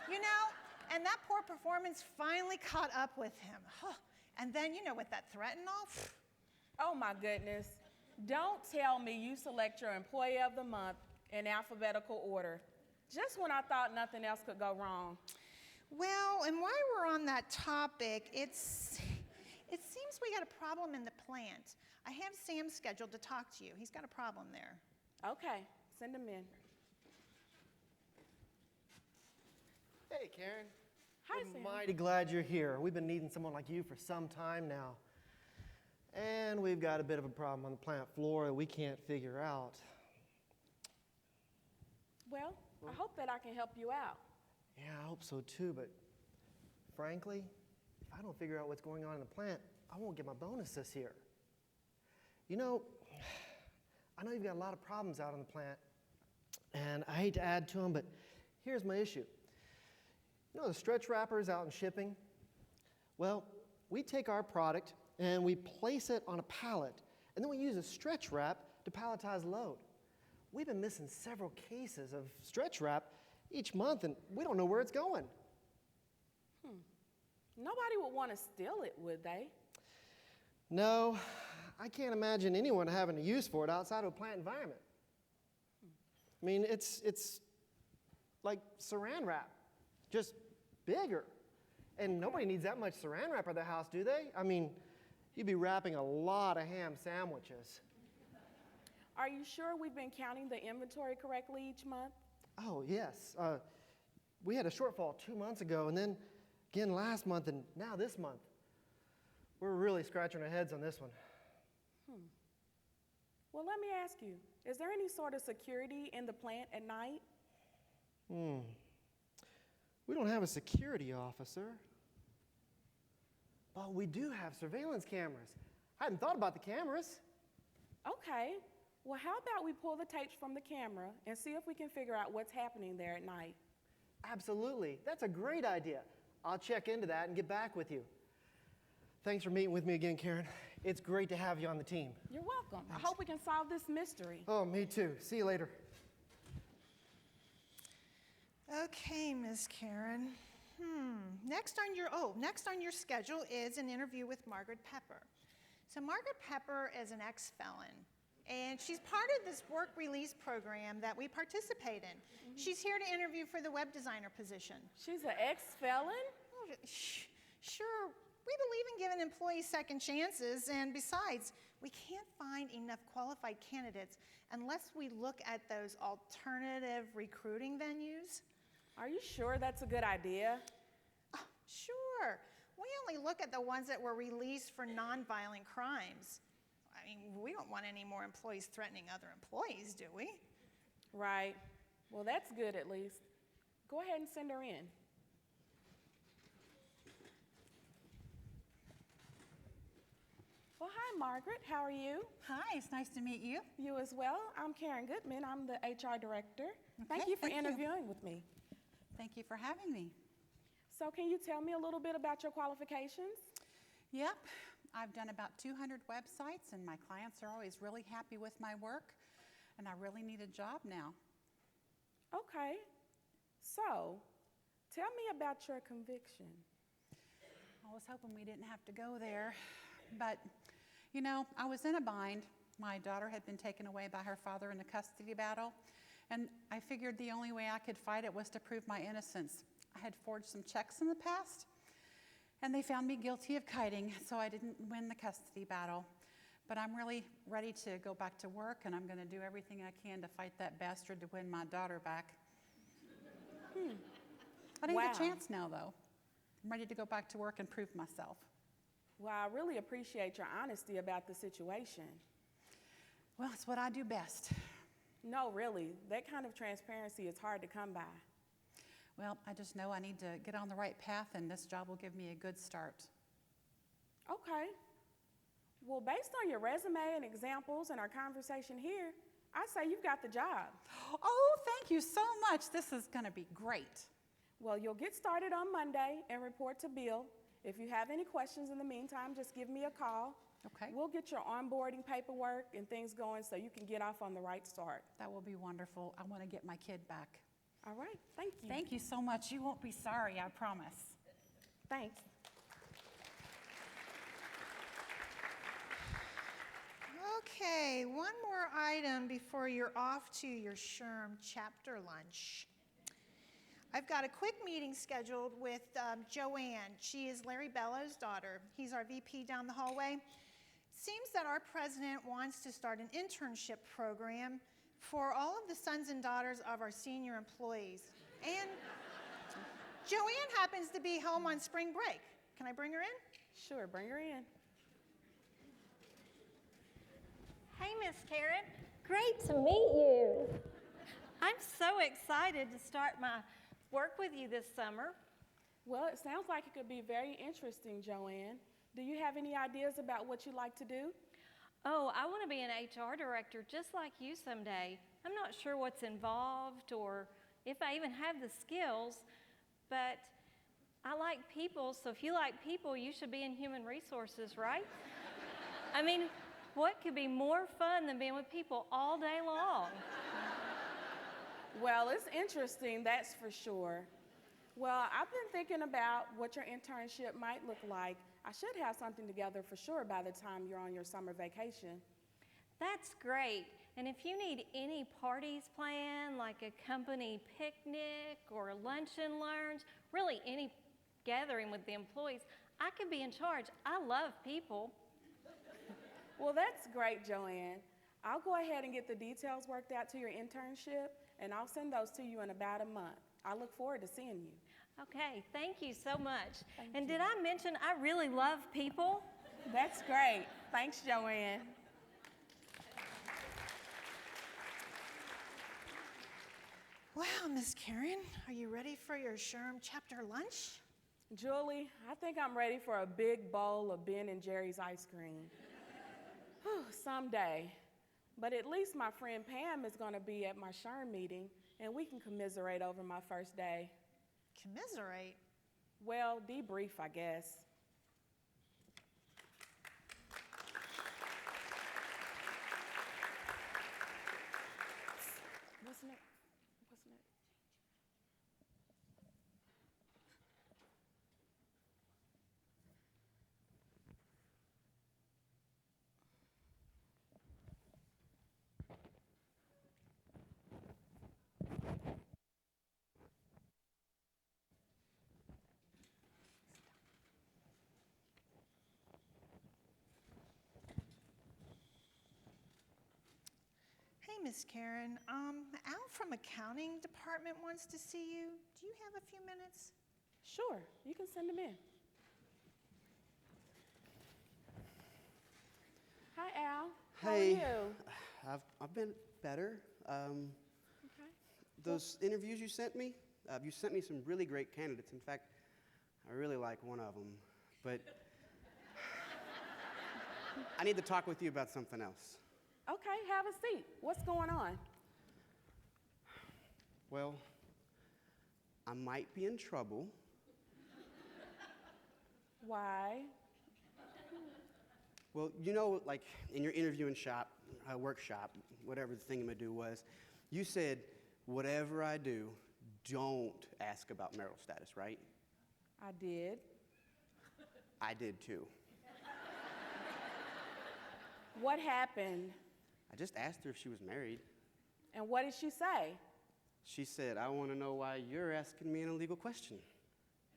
You know, and that poor performance finally caught up with him. And then, you know, with that threat and all. Oh my goodness. Don't tell me you select your Employee of the Month in alphabetical order, just when I thought nothing else could go wrong. Well, and while we're on that topic, it seems we got a problem in the plant. I have Sam scheduled to talk to you. He's got a problem there. Okay, send him in. Hey, Karen. Hi, We're Sam. mighty glad you're here. We've been needing someone like you for some time now. And we've got a bit of a problem on the plant floor that we can't figure out. Well, I hope that I can help you out. Yeah, I hope so too, but frankly, if I don't figure out what's going on in the plant, I won't get my bonus this year. You know, I know you've got a lot of problems out on the plant, and I hate to add to them, but here's my issue. You know the stretch wrappers out in shipping? Well, we take our product and we place it on a pallet, and then we use a stretch wrap to palletize load. We've been missing several cases of stretch wrap each month, and we don't know where it's going. Nobody would want to steal it, would they? No, I can't imagine anyone having a use for it outside of a plant environment. I mean, it's like saran wrap, just bigger. And nobody needs that much saran wrap at their house, do they? I mean, you'd be wrapping a lot of ham sandwiches. Are you sure we've been counting the inventory correctly each month? Oh, yes. We had a shortfall 2 months ago, and then again last month, and now this month. We're really scratching our heads on this one. Well, let me ask you, is there any sort of security in the plant at night? We don't have a security officer. But we do have surveillance cameras. I hadn't thought about the cameras. Okay. Well, how about we pull the tapes from the camera and see if we can figure out what's happening there at night? Absolutely. That's a great idea. I'll check into that and get back with you. Thanks for meeting with me again, Karen. It's great to have you on the team. You're welcome. I hope we can solve this mystery. Oh, me too. See you later. Okay, Miss Karen. Next on your schedule is an interview with Margaret Pepper. So Margaret Pepper is an ex-felon, and she's part of this work release program that we participate in. She's here to interview for the web designer position. She's an ex-felon? Oh, sure. We believe in giving employees second chances, and besides, we can't find enough qualified candidates unless we look at those alternative recruiting venues. Are you sure that's a good idea? Oh, sure. We only look at the ones that were released for nonviolent crimes. I mean, we don't want any more employees threatening other employees, do we? Right. Well, that's good at least. Go ahead and send her in. Well, hi, Margaret. How are you? Hi, it's nice to meet you. You as well. I'm Karen Goodman. I'm the HR director. Thank you for interviewing with me. Thank you for having me. So can you tell me a little bit about your qualifications? Yep, I've done about 200 websites, and my clients are always really happy with my work, and I really need a job now. Okay. So, tell me about your conviction. I was hoping we didn't have to go there, but, you know, I was in a bind. My daughter had been taken away by her father in a custody battle, and I figured the only way I could fight it was to prove my innocence. I had forged some checks in the past, and they found me guilty of kiting, so I didn't win the custody battle. But I'm really ready to go back to work, and I'm going to do everything I can to fight that bastard to win my daughter back. I need a chance now, though. I'm ready to go back to work and prove myself. Well, I really appreciate your honesty about the situation. Well, it's what I do best. No, really. That kind of transparency is hard to come by. Well, I just know I need to get on the right path, and this job will give me a good start. Okay. Well, based on your resume and examples and our conversation here, I say you've got the job. Oh, thank you so much. This is going to be great. Well, you'll get started on Monday and report to Bill. If you have any questions in the meantime, just give me a call. Okay. We'll get your onboarding paperwork and things going so you can get off on the right start. That will be wonderful. I want to get my kid back. All right. Thank you. Thank you so much. You won't be sorry, I promise. Thanks. Okay, one more item before you're off to your SHRM chapter lunch. I've got a quick meeting scheduled with Joanne. She is Larry Bellow's daughter. He's our VP down the hallway. Seems that our president wants to start an internship program for all of the sons and daughters of our senior employees. And Joanne happens to be home on spring break. Can I bring her in? Sure, bring her in. Hey, Miss Karen. Great to meet you. I'm so excited to start my work with you this summer. Well, it sounds like it could be very interesting, Joanne. Do you have any ideas about what you'd like to do? Oh, I want to be an HR director just like you someday. I'm not sure what's involved or if I even have the skills, but I like people, so if you like people, you should be in human resources, right? I mean, what could be more fun than being with people all day long? Well, it's interesting, that's for sure. Well, I've been thinking about what your internship might look like. I should have something together for sure by the time you're on your summer vacation. That's great. And if you need any parties planned, like a company picnic or lunch and learns, really any gathering with the employees, I could be in charge. I love people. Well, that's great, Joanne. I'll go ahead and get the details worked out to your internship, and I'll send those to you in about a month. I look forward to seeing you. Okay, thank you so much. And did I mention I really love people? That's great. Thanks, Joanne. Wow, Miss Karen, are you ready for your SHRM chapter lunch? Julie, I think I'm ready for a big bowl of Ben and Jerry's ice cream. Whew, someday. But at least my friend Pam is going to be at my SHRM meeting, and we can commiserate over my first day. Commiserate? Well, debrief, I guess. What's next? What's next? Hey, Miss Karen, Al from accounting department wants to see you. Do you have a few minutes? Sure, you can send him in. Hi, Al. How are you? I've been better. Okay. Those interviews you sent me some really great candidates. In fact, I really like one of them. But I need to talk with you about something else. Okay, have a seat. What's going on? Well, I might be in trouble. Why? Well, you know, like in your interviewing shop, workshop, whatever the thingamadoo was, you said, whatever I do, don't ask about marital status, right? I did. I did too. What happened? I just asked her if she was married. And what did she say? She said, I want to know why you're asking me an illegal question.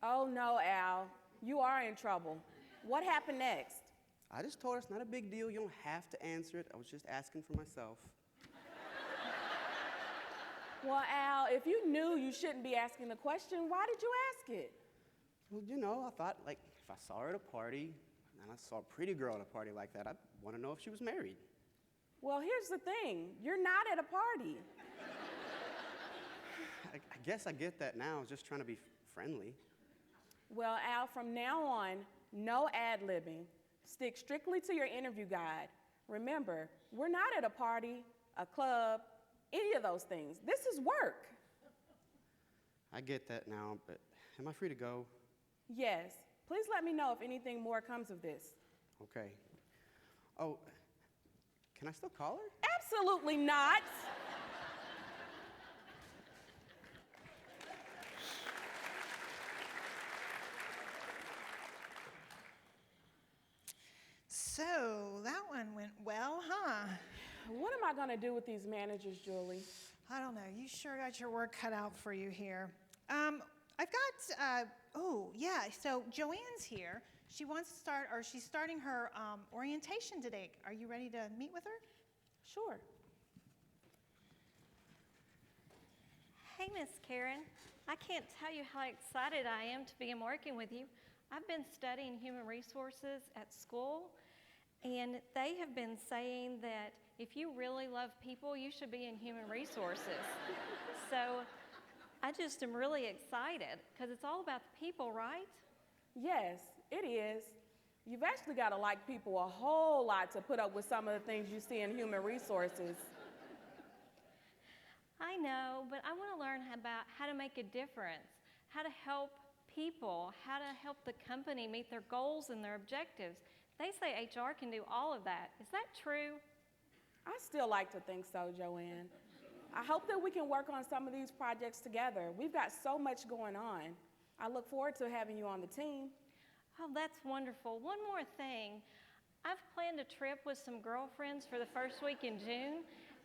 Oh no, Al. You are in trouble. What happened next? I just told her it's not a big deal. You don't have to answer it. I was just asking for myself. Well, Al, if you knew you shouldn't be asking the question, why did you ask it? Well, you know, I thought, like, if I saw her at a party, and I saw a pretty girl at a party like that, I'd want to know if she was married. Well, here's the thing. You're not at a party. I guess I get that now. I was just trying to be friendly. Well, Al, from now on, no ad-libbing. Stick strictly to your interview guide. Remember, we're not at a party, a club, any of those things. This is work. I get that now, but am I free to go? Yes. Please let me know if anything more comes of this. Okay. Oh, can I still call her? Absolutely not. So that one went well, huh? What am I going to do with these managers, Julie? I don't know. You sure got your work cut out for you here. I've got, oh, yeah, so Joanne's here. She wants to start, or she's starting her orientation today. Are you ready to meet with her? Sure. Hey, Miss Karen. I can't tell you how excited I am to begin working with you. I've been studying human resources at school, and they have been saying that if you really love people, you should be in human resources. So I just am really excited because it's all about the people, right? Yes, it is. You've actually got to like people a whole lot to put up with some of the things you see in human resources. I know, but I want to learn about how to make a difference, how to help people, how to help the company meet their goals and their objectives. They say HR can do all of that. Is that true? I still like to think so, Joanne. I hope that we can work on some of these projects together. We've got so much going on. I look forward to having you on the team. Oh, that's wonderful. One more thing. I've planned a trip with some girlfriends for the first week in June,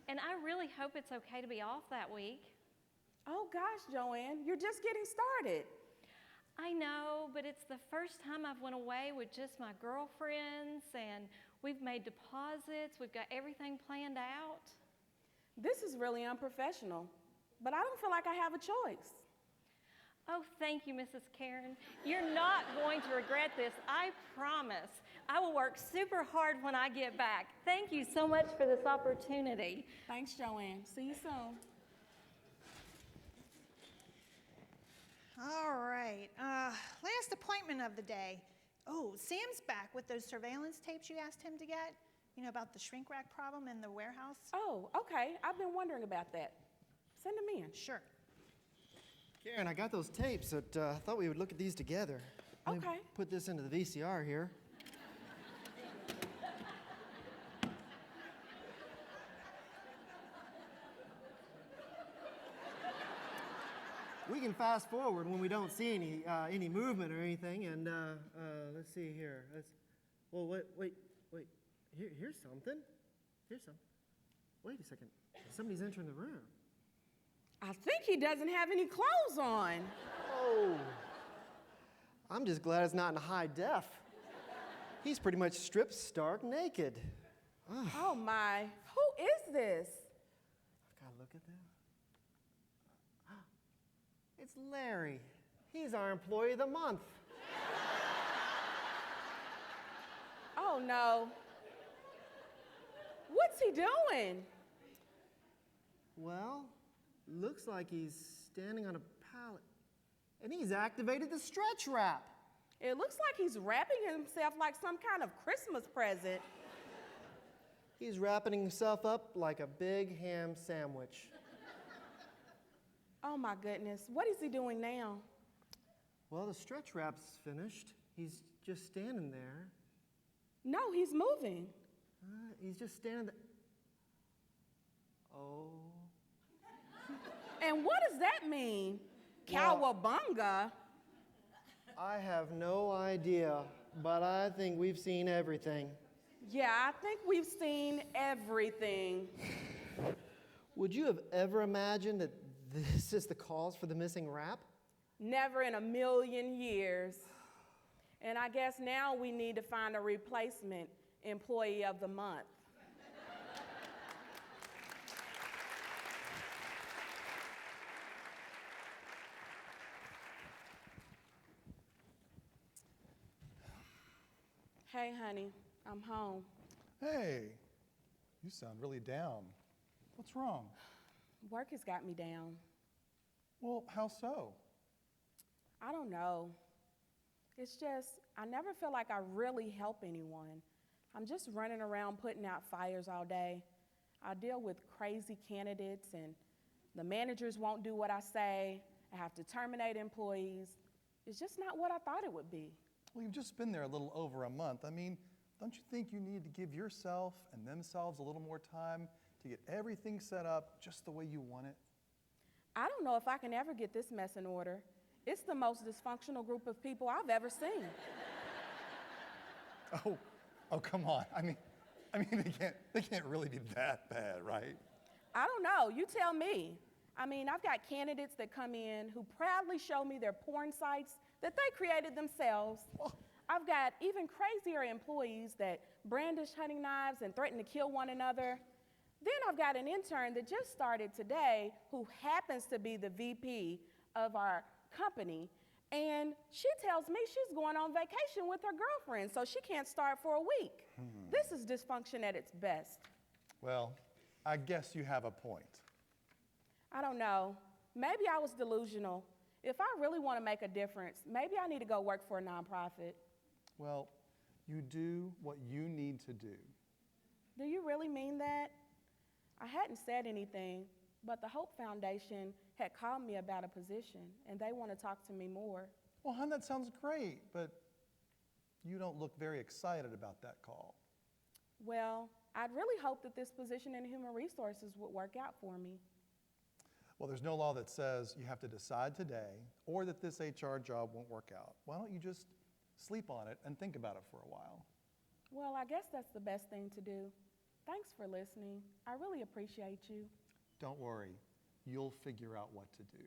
and I really hope it's okay to be off that week. Oh gosh, Joanne, you're just getting started. I know, but it's the first time I've went away with just my girlfriends, and we've made deposits. We've got everything planned out. This is really unprofessional, but I don't feel like I have a choice. Oh, thank you, Mrs. Karen. You're not going to regret this, I promise. I will work super hard when I get back. Thank you so much for this opportunity. Thanks, Joanne. See you soon. All right. Last appointment of the day. Oh, Sam's back with those surveillance tapes you asked him to get. You know, about the shrink rack problem in the warehouse? Oh, okay. I've been wondering about that. Send them in. Sure. Karen, I got those tapes, but I thought we would look at these together. Let me Okay. put this into the VCR here. We can fast forward when we don't see any movement or anything, and let's see here. Well, wait. Here's something. Wait a second. Somebody's entering the room. I think he doesn't have any clothes on. Oh, I'm just glad it's not in high def. He's pretty much stripped stark naked. Oh my, who is this? I've got to look at that. It's Larry. He's our employee of the month. Oh no. What's he doing? Well, looks like he's standing on a pallet. And he's activated the stretch wrap. It looks like he's wrapping himself like some kind of Christmas present. He's wrapping himself up like a big ham sandwich. Oh my goodness, what is he doing now? Well, the stretch wrap's finished. He's just standing there. No, he's moving. He's just standing there. Oh. And what does that mean? Well, Cowabunga? I have no idea, but I think we've seen everything. Yeah, I think we've seen everything. Would you have ever imagined that this is the cause for the missing wrap? Never in a million years. And I guess now we need to find a replacement employee of the month. Hey, honey, I'm home. Hey, you sound really down. What's wrong? Work has got me down. Well, how so? I don't know. It's just, I never feel like I really help anyone. I'm just running around putting out fires all day. I deal with crazy candidates, and the managers won't do what I say. I have to terminate employees. It's just not what I thought it would be. Well, you've just been there a little over a month. I mean, don't you think you need to give yourself and themselves a little more time to get everything set up just the way you want it? I don't know if I can ever get this mess in order. It's the most dysfunctional group of people I've ever seen. Oh, come on. I mean, they can't really be that bad, right? I don't know. You tell me. I mean, I've got candidates that come in who proudly show me their porn sites that they created themselves. I've got even crazier employees that brandish hunting knives and threaten to kill one another. Then I've got an intern that just started today who happens to be the VP of our company, and she tells me she's going on vacation with her girlfriend, so she can't start for a week. This is dysfunction at its best. Well, I guess you have a point. I don't know. Maybe I was delusional. If I really want to make a difference, maybe I need to go work for a nonprofit. Well, you do what you need to do. Do you really mean that? I hadn't said anything, but the Hope Foundation had called me about a position, and they want to talk to me more. Well, hon, that sounds great, but you don't look very excited about that call. Well, I'd really hoped that this position in human resources would work out for me. Well, there's no law that says you have to decide today or that this HR job won't work out. Why don't you just sleep on it and think about it for a while? Well, I guess that's the best thing to do. Thanks for listening. I really appreciate you. Don't worry, you'll figure out what to do.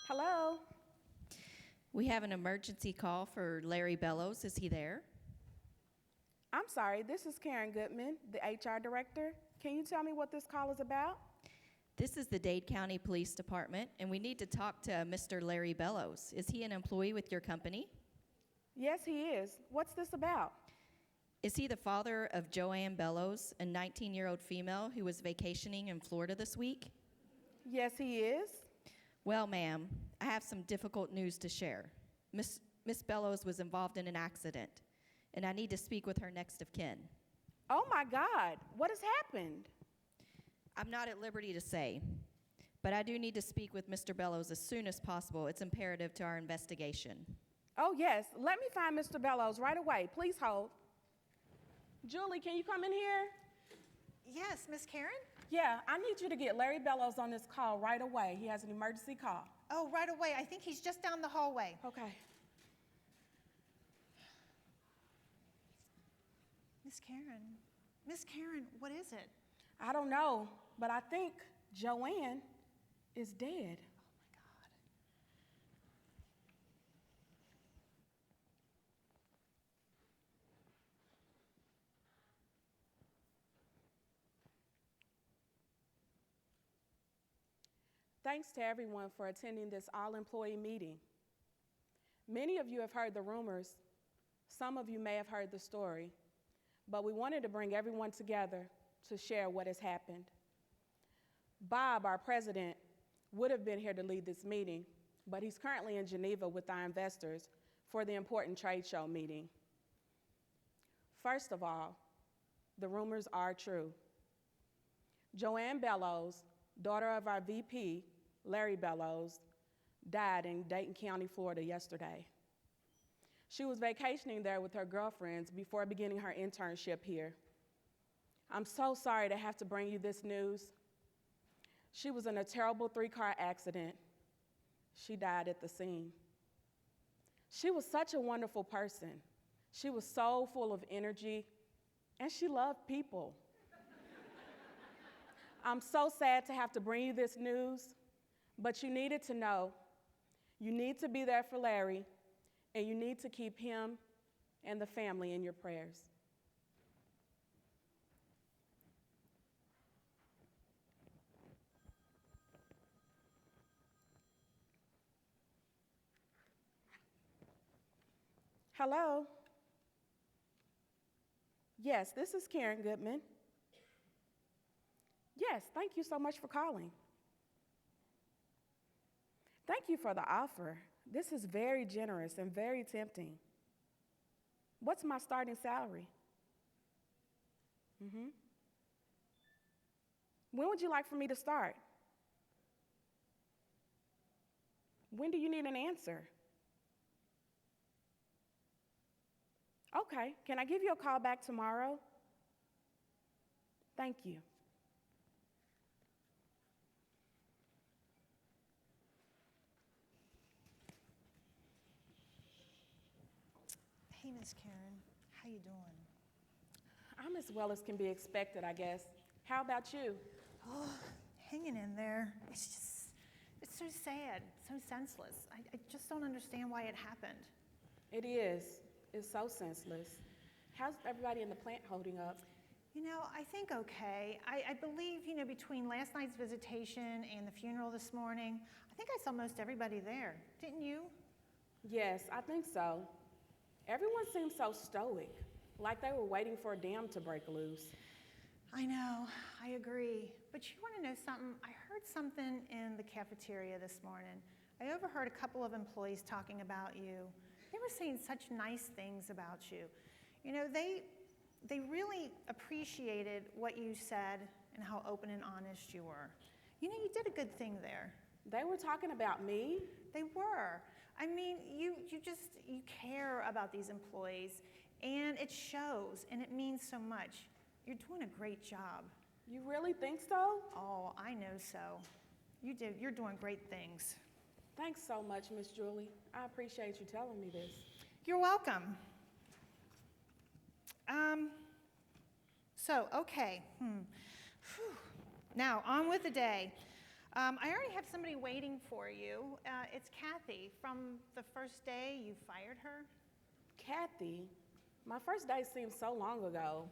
Hello? We have an emergency call for Larry Bellows. Is he there? I'm sorry, this is Karen Goodman, the HR director. Can you tell me what this call is about? This is the Dade County Police Department, and we need to talk to Mr. Larry Bellows. Is he an employee with your company? Yes, he is. What's this about? Is he the father of Joanne Bellows, a 19-year-old female who was vacationing in Florida this week? Yes, he is. Well, ma'am, I have some difficult news to share. Miss Bellows was involved in an accident, and I need to speak with her next of kin. Oh my God, what has happened? I'm not at liberty to say, but I do need to speak with Mr. Bellows as soon as possible. It's imperative to our investigation. Oh yes, let me find Mr. Bellows right away. Please hold. Julie, can you come in here? Yes, Miss Karen? Yeah, I need you to get Larry Bellows on this call right away. He has an emergency call. Oh, right away. I think he's just down the hallway. Okay. Miss Karen, what is it? I don't know, but I think Joanne is dead. Oh, my God. Thanks to everyone for attending this all-employee meeting. Many of you have heard the rumors. Some of you may have heard the story. But we wanted to bring everyone together to share what has happened. Bob, our president, would have been here to lead this meeting, but he's currently in Geneva with our investors for the important trade show meeting. First of all, the rumors are true. Joanne Bellows, daughter of our VP, Larry Bellows, died in Dayton County, Florida yesterday. She was vacationing there with her girlfriends before beginning her internship here. I'm so sorry to have to bring you this news. She was in a terrible 3-car accident. She died at the scene. She was such a wonderful person. She was so full of energy, and she loved people. I'm so sad to have to bring you this news, but you needed to know. You need to be there for Larry, and you need to keep him and the family in your prayers. Hello? Yes, this is Karen Goodman. Yes, thank you so much for calling. Thank you for the offer. This is very generous and very tempting. What's my starting salary? When would you like for me to start? When do you need an answer? Okay, can I give you a call back tomorrow? Thank you. Hey, Miss Karen, how you doing? I'm as well as can be expected, I guess. How about you? Oh, hanging in there. It's so sad, so senseless. I just don't understand why it happened. It is. It's so senseless. How's everybody in the plant holding up? You know, I think okay. I believe, between last night's visitation and the funeral this morning, I think I saw most everybody there. Didn't you? Yes, I think so. Everyone seemed so stoic, like they were waiting for a dam to break loose. I know, I agree. But you want to know something? I heard something in the cafeteria this morning. I overheard a couple of employees talking about you. They were saying such nice things about you. They really appreciated what you said and how open and honest you were. You did a good thing there. They were talking about me? They were. I mean, you care about these employees, and it shows, and it means so much. You're doing a great job. You really think so? Oh, I know so. You're doing great things. Thanks so much, Miss Julie. I appreciate you telling me this. You're welcome. Okay. Now, on with the day. I already have somebody waiting for you. It's Cathy. From the first day you fired her. Cathy? My first day seems so long ago.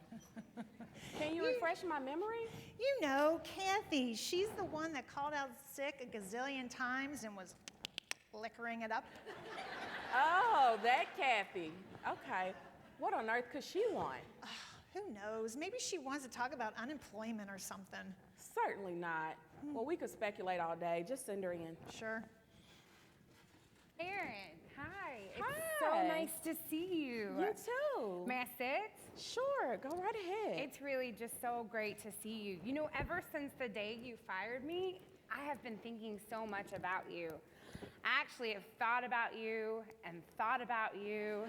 Can you refresh my memory? You know, Cathy. She's the one that called out sick a gazillion times and was liquoring it up. Oh, that Cathy. Okay. What on earth could she want? Who knows? Maybe she wants to talk about unemployment or something. Certainly not. Well, we could speculate all day. Just send her in. Sure. Erin, hi. It's Hi. so nice to see you. You too. May I sit? Sure, go right ahead. It's really just so great to see you. Ever since the day you fired me, I have been thinking so much about you. I actually have thought about you and thought about you.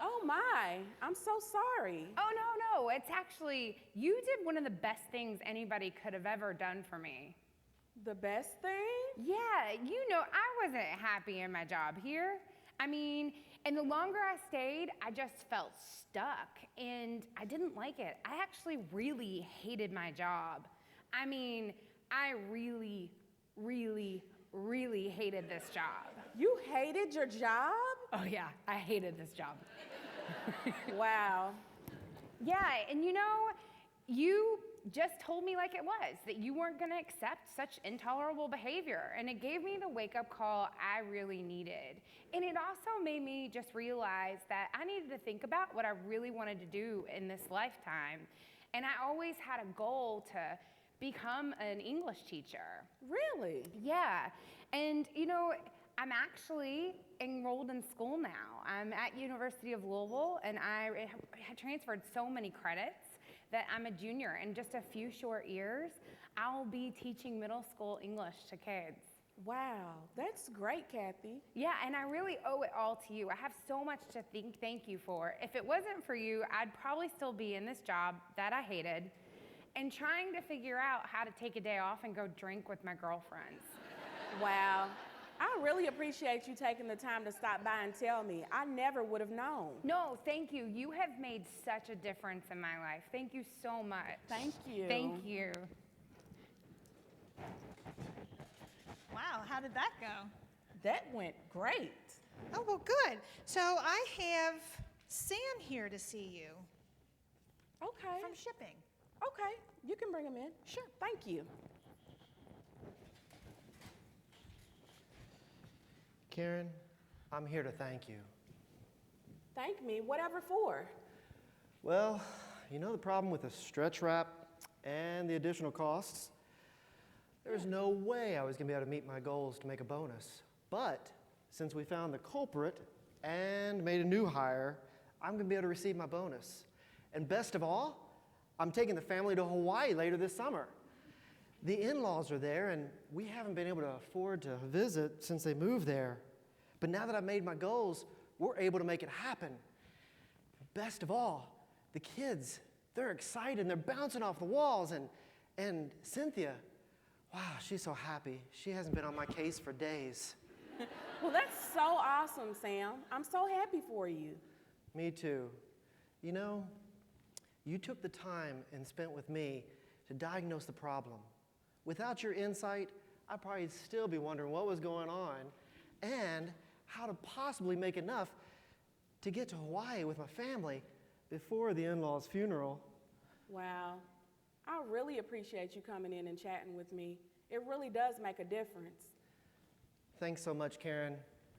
Oh my, I'm so sorry. Oh, no, it's actually, you did one of the best things anybody could have ever done for me. The best thing? Yeah, I wasn't happy in my job here. I mean, and the longer I stayed, I just felt stuck, and I didn't like it. I actually really hated my job. I mean, I really, really, really hated this job. You hated your job? Oh yeah, I hated this job. Wow. Yeah, and you just told me like it was, that you weren't gonna accept such intolerable behavior, and it gave me the wake-up call I really needed. And it also made me just realize that I needed to think about what I really wanted to do in this lifetime. And I always had a goal to become an English teacher. Really? Yeah. And, you know, I'm actually enrolled in school now. I'm at University of Louisville, and I had transferred so many credits that I'm a junior. In just a few short years, I'll be teaching middle school English to kids. Wow, that's great, Cathy. Yeah, and I really owe it all to you. I have so much to thank you for. If it wasn't for you, I'd probably still be in this job that I hated and trying to figure out how to take a day off and go drink with my girlfriends. Wow. I really appreciate you taking the time to stop by and tell me. I never would have known. No, thank you. You have made such a difference in my life. Thank you so much. Thank you. Thank you. Wow, how did that go? That went great. Oh, well, good. So I have Sam here to see you. Okay. From shipping. Okay, you can bring him in. Sure. Thank you. Karen, I'm here to thank you. Thank me, whatever for. Well, you know the problem with the stretch wrap and the additional costs? There's no way I was going to be able to meet my goals to make a bonus. But since we found the culprit and made a new hire, I'm going to be able to receive my bonus. And best of all, I'm taking the family to Hawaii later this summer. The in-laws are there, and we haven't been able to afford to visit since they moved there. But now that I've made my goals, we're able to make it happen. Best of all, the kids, they're excited and they're bouncing off the walls. And Cynthia, wow, she's so happy. She hasn't been on my case for days. Well, that's so awesome, Sam. I'm so happy for you. Me too. You know, you took the time and spent with me to diagnose the problem. Without your insight, I'd probably still be wondering what was going on and how to possibly make enough to get to Hawaii with my family before the in-laws' funeral. Wow. I really appreciate you coming in and chatting with me. It really does make a difference. Thanks so much, Karen.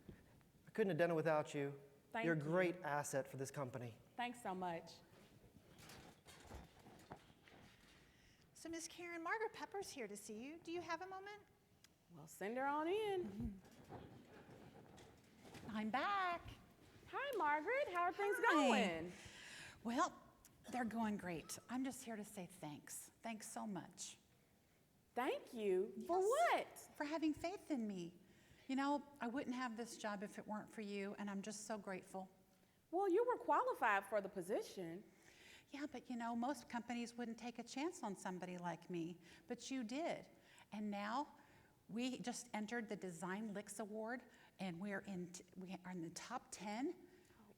I couldn't have done it without you. Thank You're a you. great asset for this company. Thanks so much. So, Miss Karen, Margaret Pepper's here to see you. Do you have a moment? Well, send her on in. I'm back. Hi, Margaret. How are things Hi. going? Well, they're going great. I'm just here to say thanks. Thanks so much. Thank you. For Yes. what? For having faith in me. You know, I wouldn't have this job if it weren't for you, and I'm just so grateful. Well, you were qualified for the position. Yeah, but you know, most companies wouldn't take a chance on somebody like me, but you did. And now we just entered the Design Licks Award, and we are in the top 10.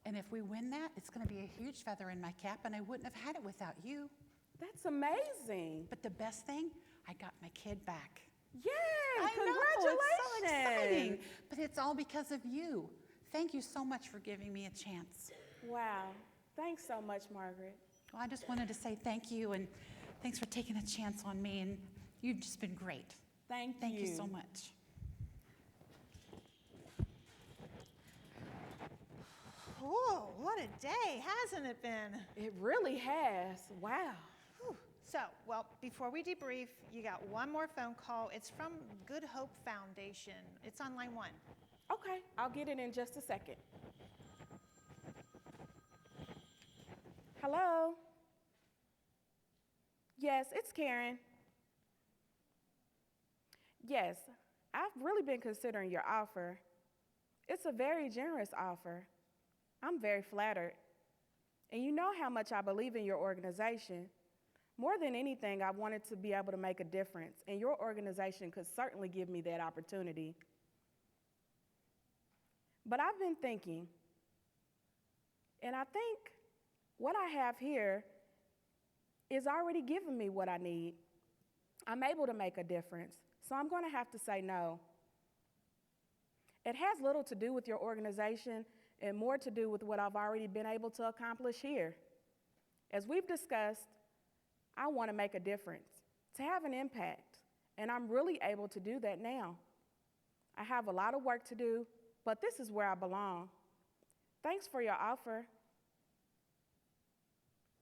And if we win that, it's going to be a huge feather in my cap, and I wouldn't have had it without you. That's amazing. But the best thing, I got my kid back. Yay! Congratulations! It's so exciting. Congratulations! But it's all because of you. Thank you so much for giving me a chance. Wow. Thanks so much, Margaret. Well, I just wanted to say thank you, and thanks for taking a chance on me, and you've just been great. Thank Thank you so much. Whoa, what a day, hasn't it been? It really has. Wow. Whew. So, well, before we debrief, you got one more phone call. It's from Good Hope Foundation. It's on line 1. Okay, I'll get it in just a second. Hello? Yes, it's Karen. Yes, I've really been considering your offer. It's a very generous offer. I'm very flattered. And you know how much I believe in your organization. More than anything, I wanted to be able to make a difference, and your organization could certainly give me that opportunity. But I've been thinking, and I think what I have here is already giving me what I need. I'm able to make a difference, so I'm going to have to say no. It has little to do with your organization and more to do with what I've already been able to accomplish here. As we've discussed, I want to make a difference, to have an impact, and I'm really able to do that now. I have a lot of work to do, but this is where I belong. Thanks for your offer.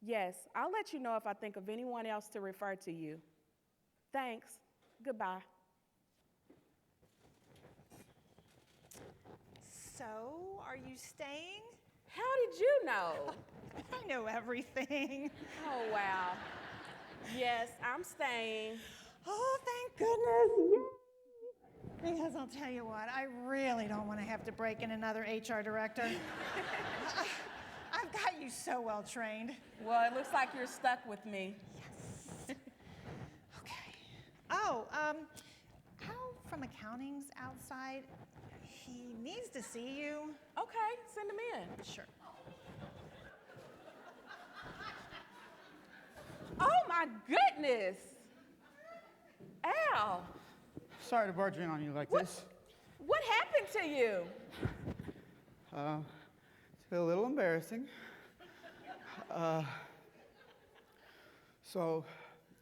Yes, I'll let you know if I think of anyone else to refer to you. Thanks. Goodbye. So, are you staying? How did you know? I know everything. Oh, wow. Yes, I'm staying. Oh, thank goodness. Yay. Because I'll tell you what, I really don't want to have to break in another HR director. I've got you so well trained. Well, it looks like you're stuck with me. Yes. Okay. Oh, Al from accounting's outside. He needs to see you. Okay, send him in. Sure. Oh, my goodness. Al. Sorry to barge in on you like this. What happened to you? It's a little embarrassing. So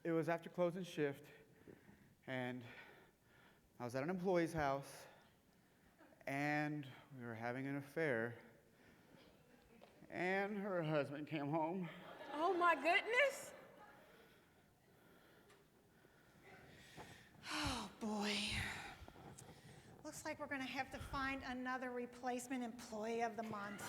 it was after closing shift, and I was at an employee's house, and we were having an affair, and her husband came home. Oh, my goodness. Oh, boy. Looks like we're going to have to find another replacement employee of the month.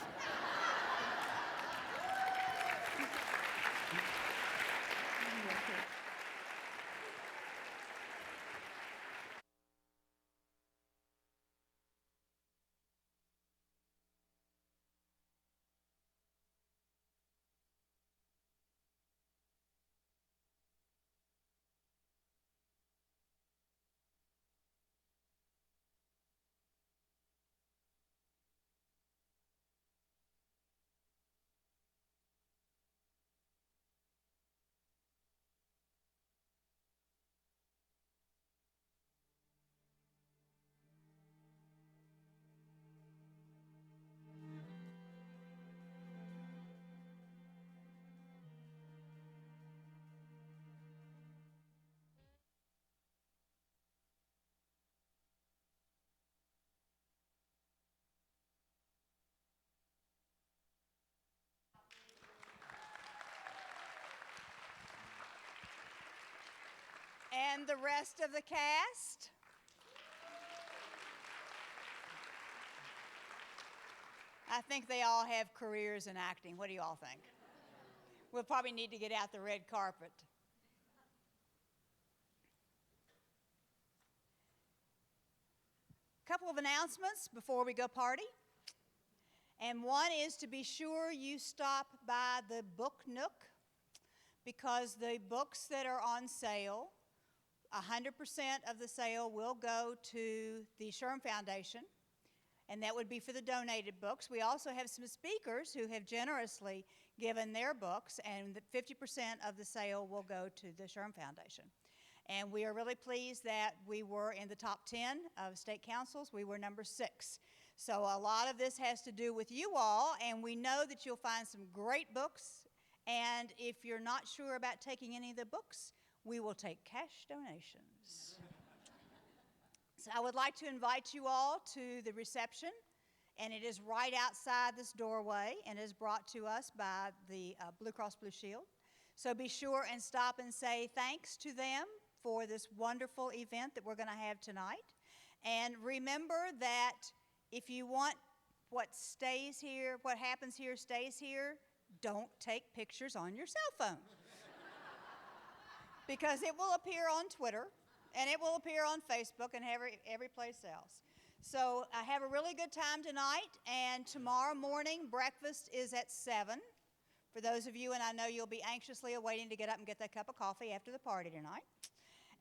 And the rest of the cast? I think they all have careers in acting. What do you all think? We'll probably need to get out the red carpet. Couple of announcements before we go party. And one is to be sure you stop by the Book Nook, because the books that are on sale, 100% of the sale will go to the Sherm Foundation, and that would be for the donated books. We also have some speakers who have generously given their books, and 50% of the sale will go to the Sherm Foundation. And we are really pleased that we were in the top 10 of state councils. We were number 6. So a lot of this has to do with you all, and we know that you'll find some great books. And if you're not sure about taking any of the books, we will take cash donations. So I would like to invite you all to the reception, and it is right outside this doorway, and is brought to us by the Blue Cross Blue Shield. So be sure and stop and say thanks to them for this wonderful event that we're going to have tonight. And remember that if you want what stays here, what happens here stays here, don't take pictures on your cell phone. Because it will appear on Twitter, and it will appear on Facebook, and every place else. So have a really good time tonight, and tomorrow morning breakfast is at 7. For those of you, and I know you'll be anxiously awaiting to get up and get that cup of coffee after the party tonight.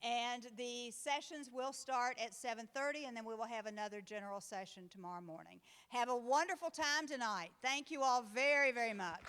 And the sessions will start at 7:30, and then we will have another general session tomorrow morning. Have a wonderful time tonight. Thank you all very, very much.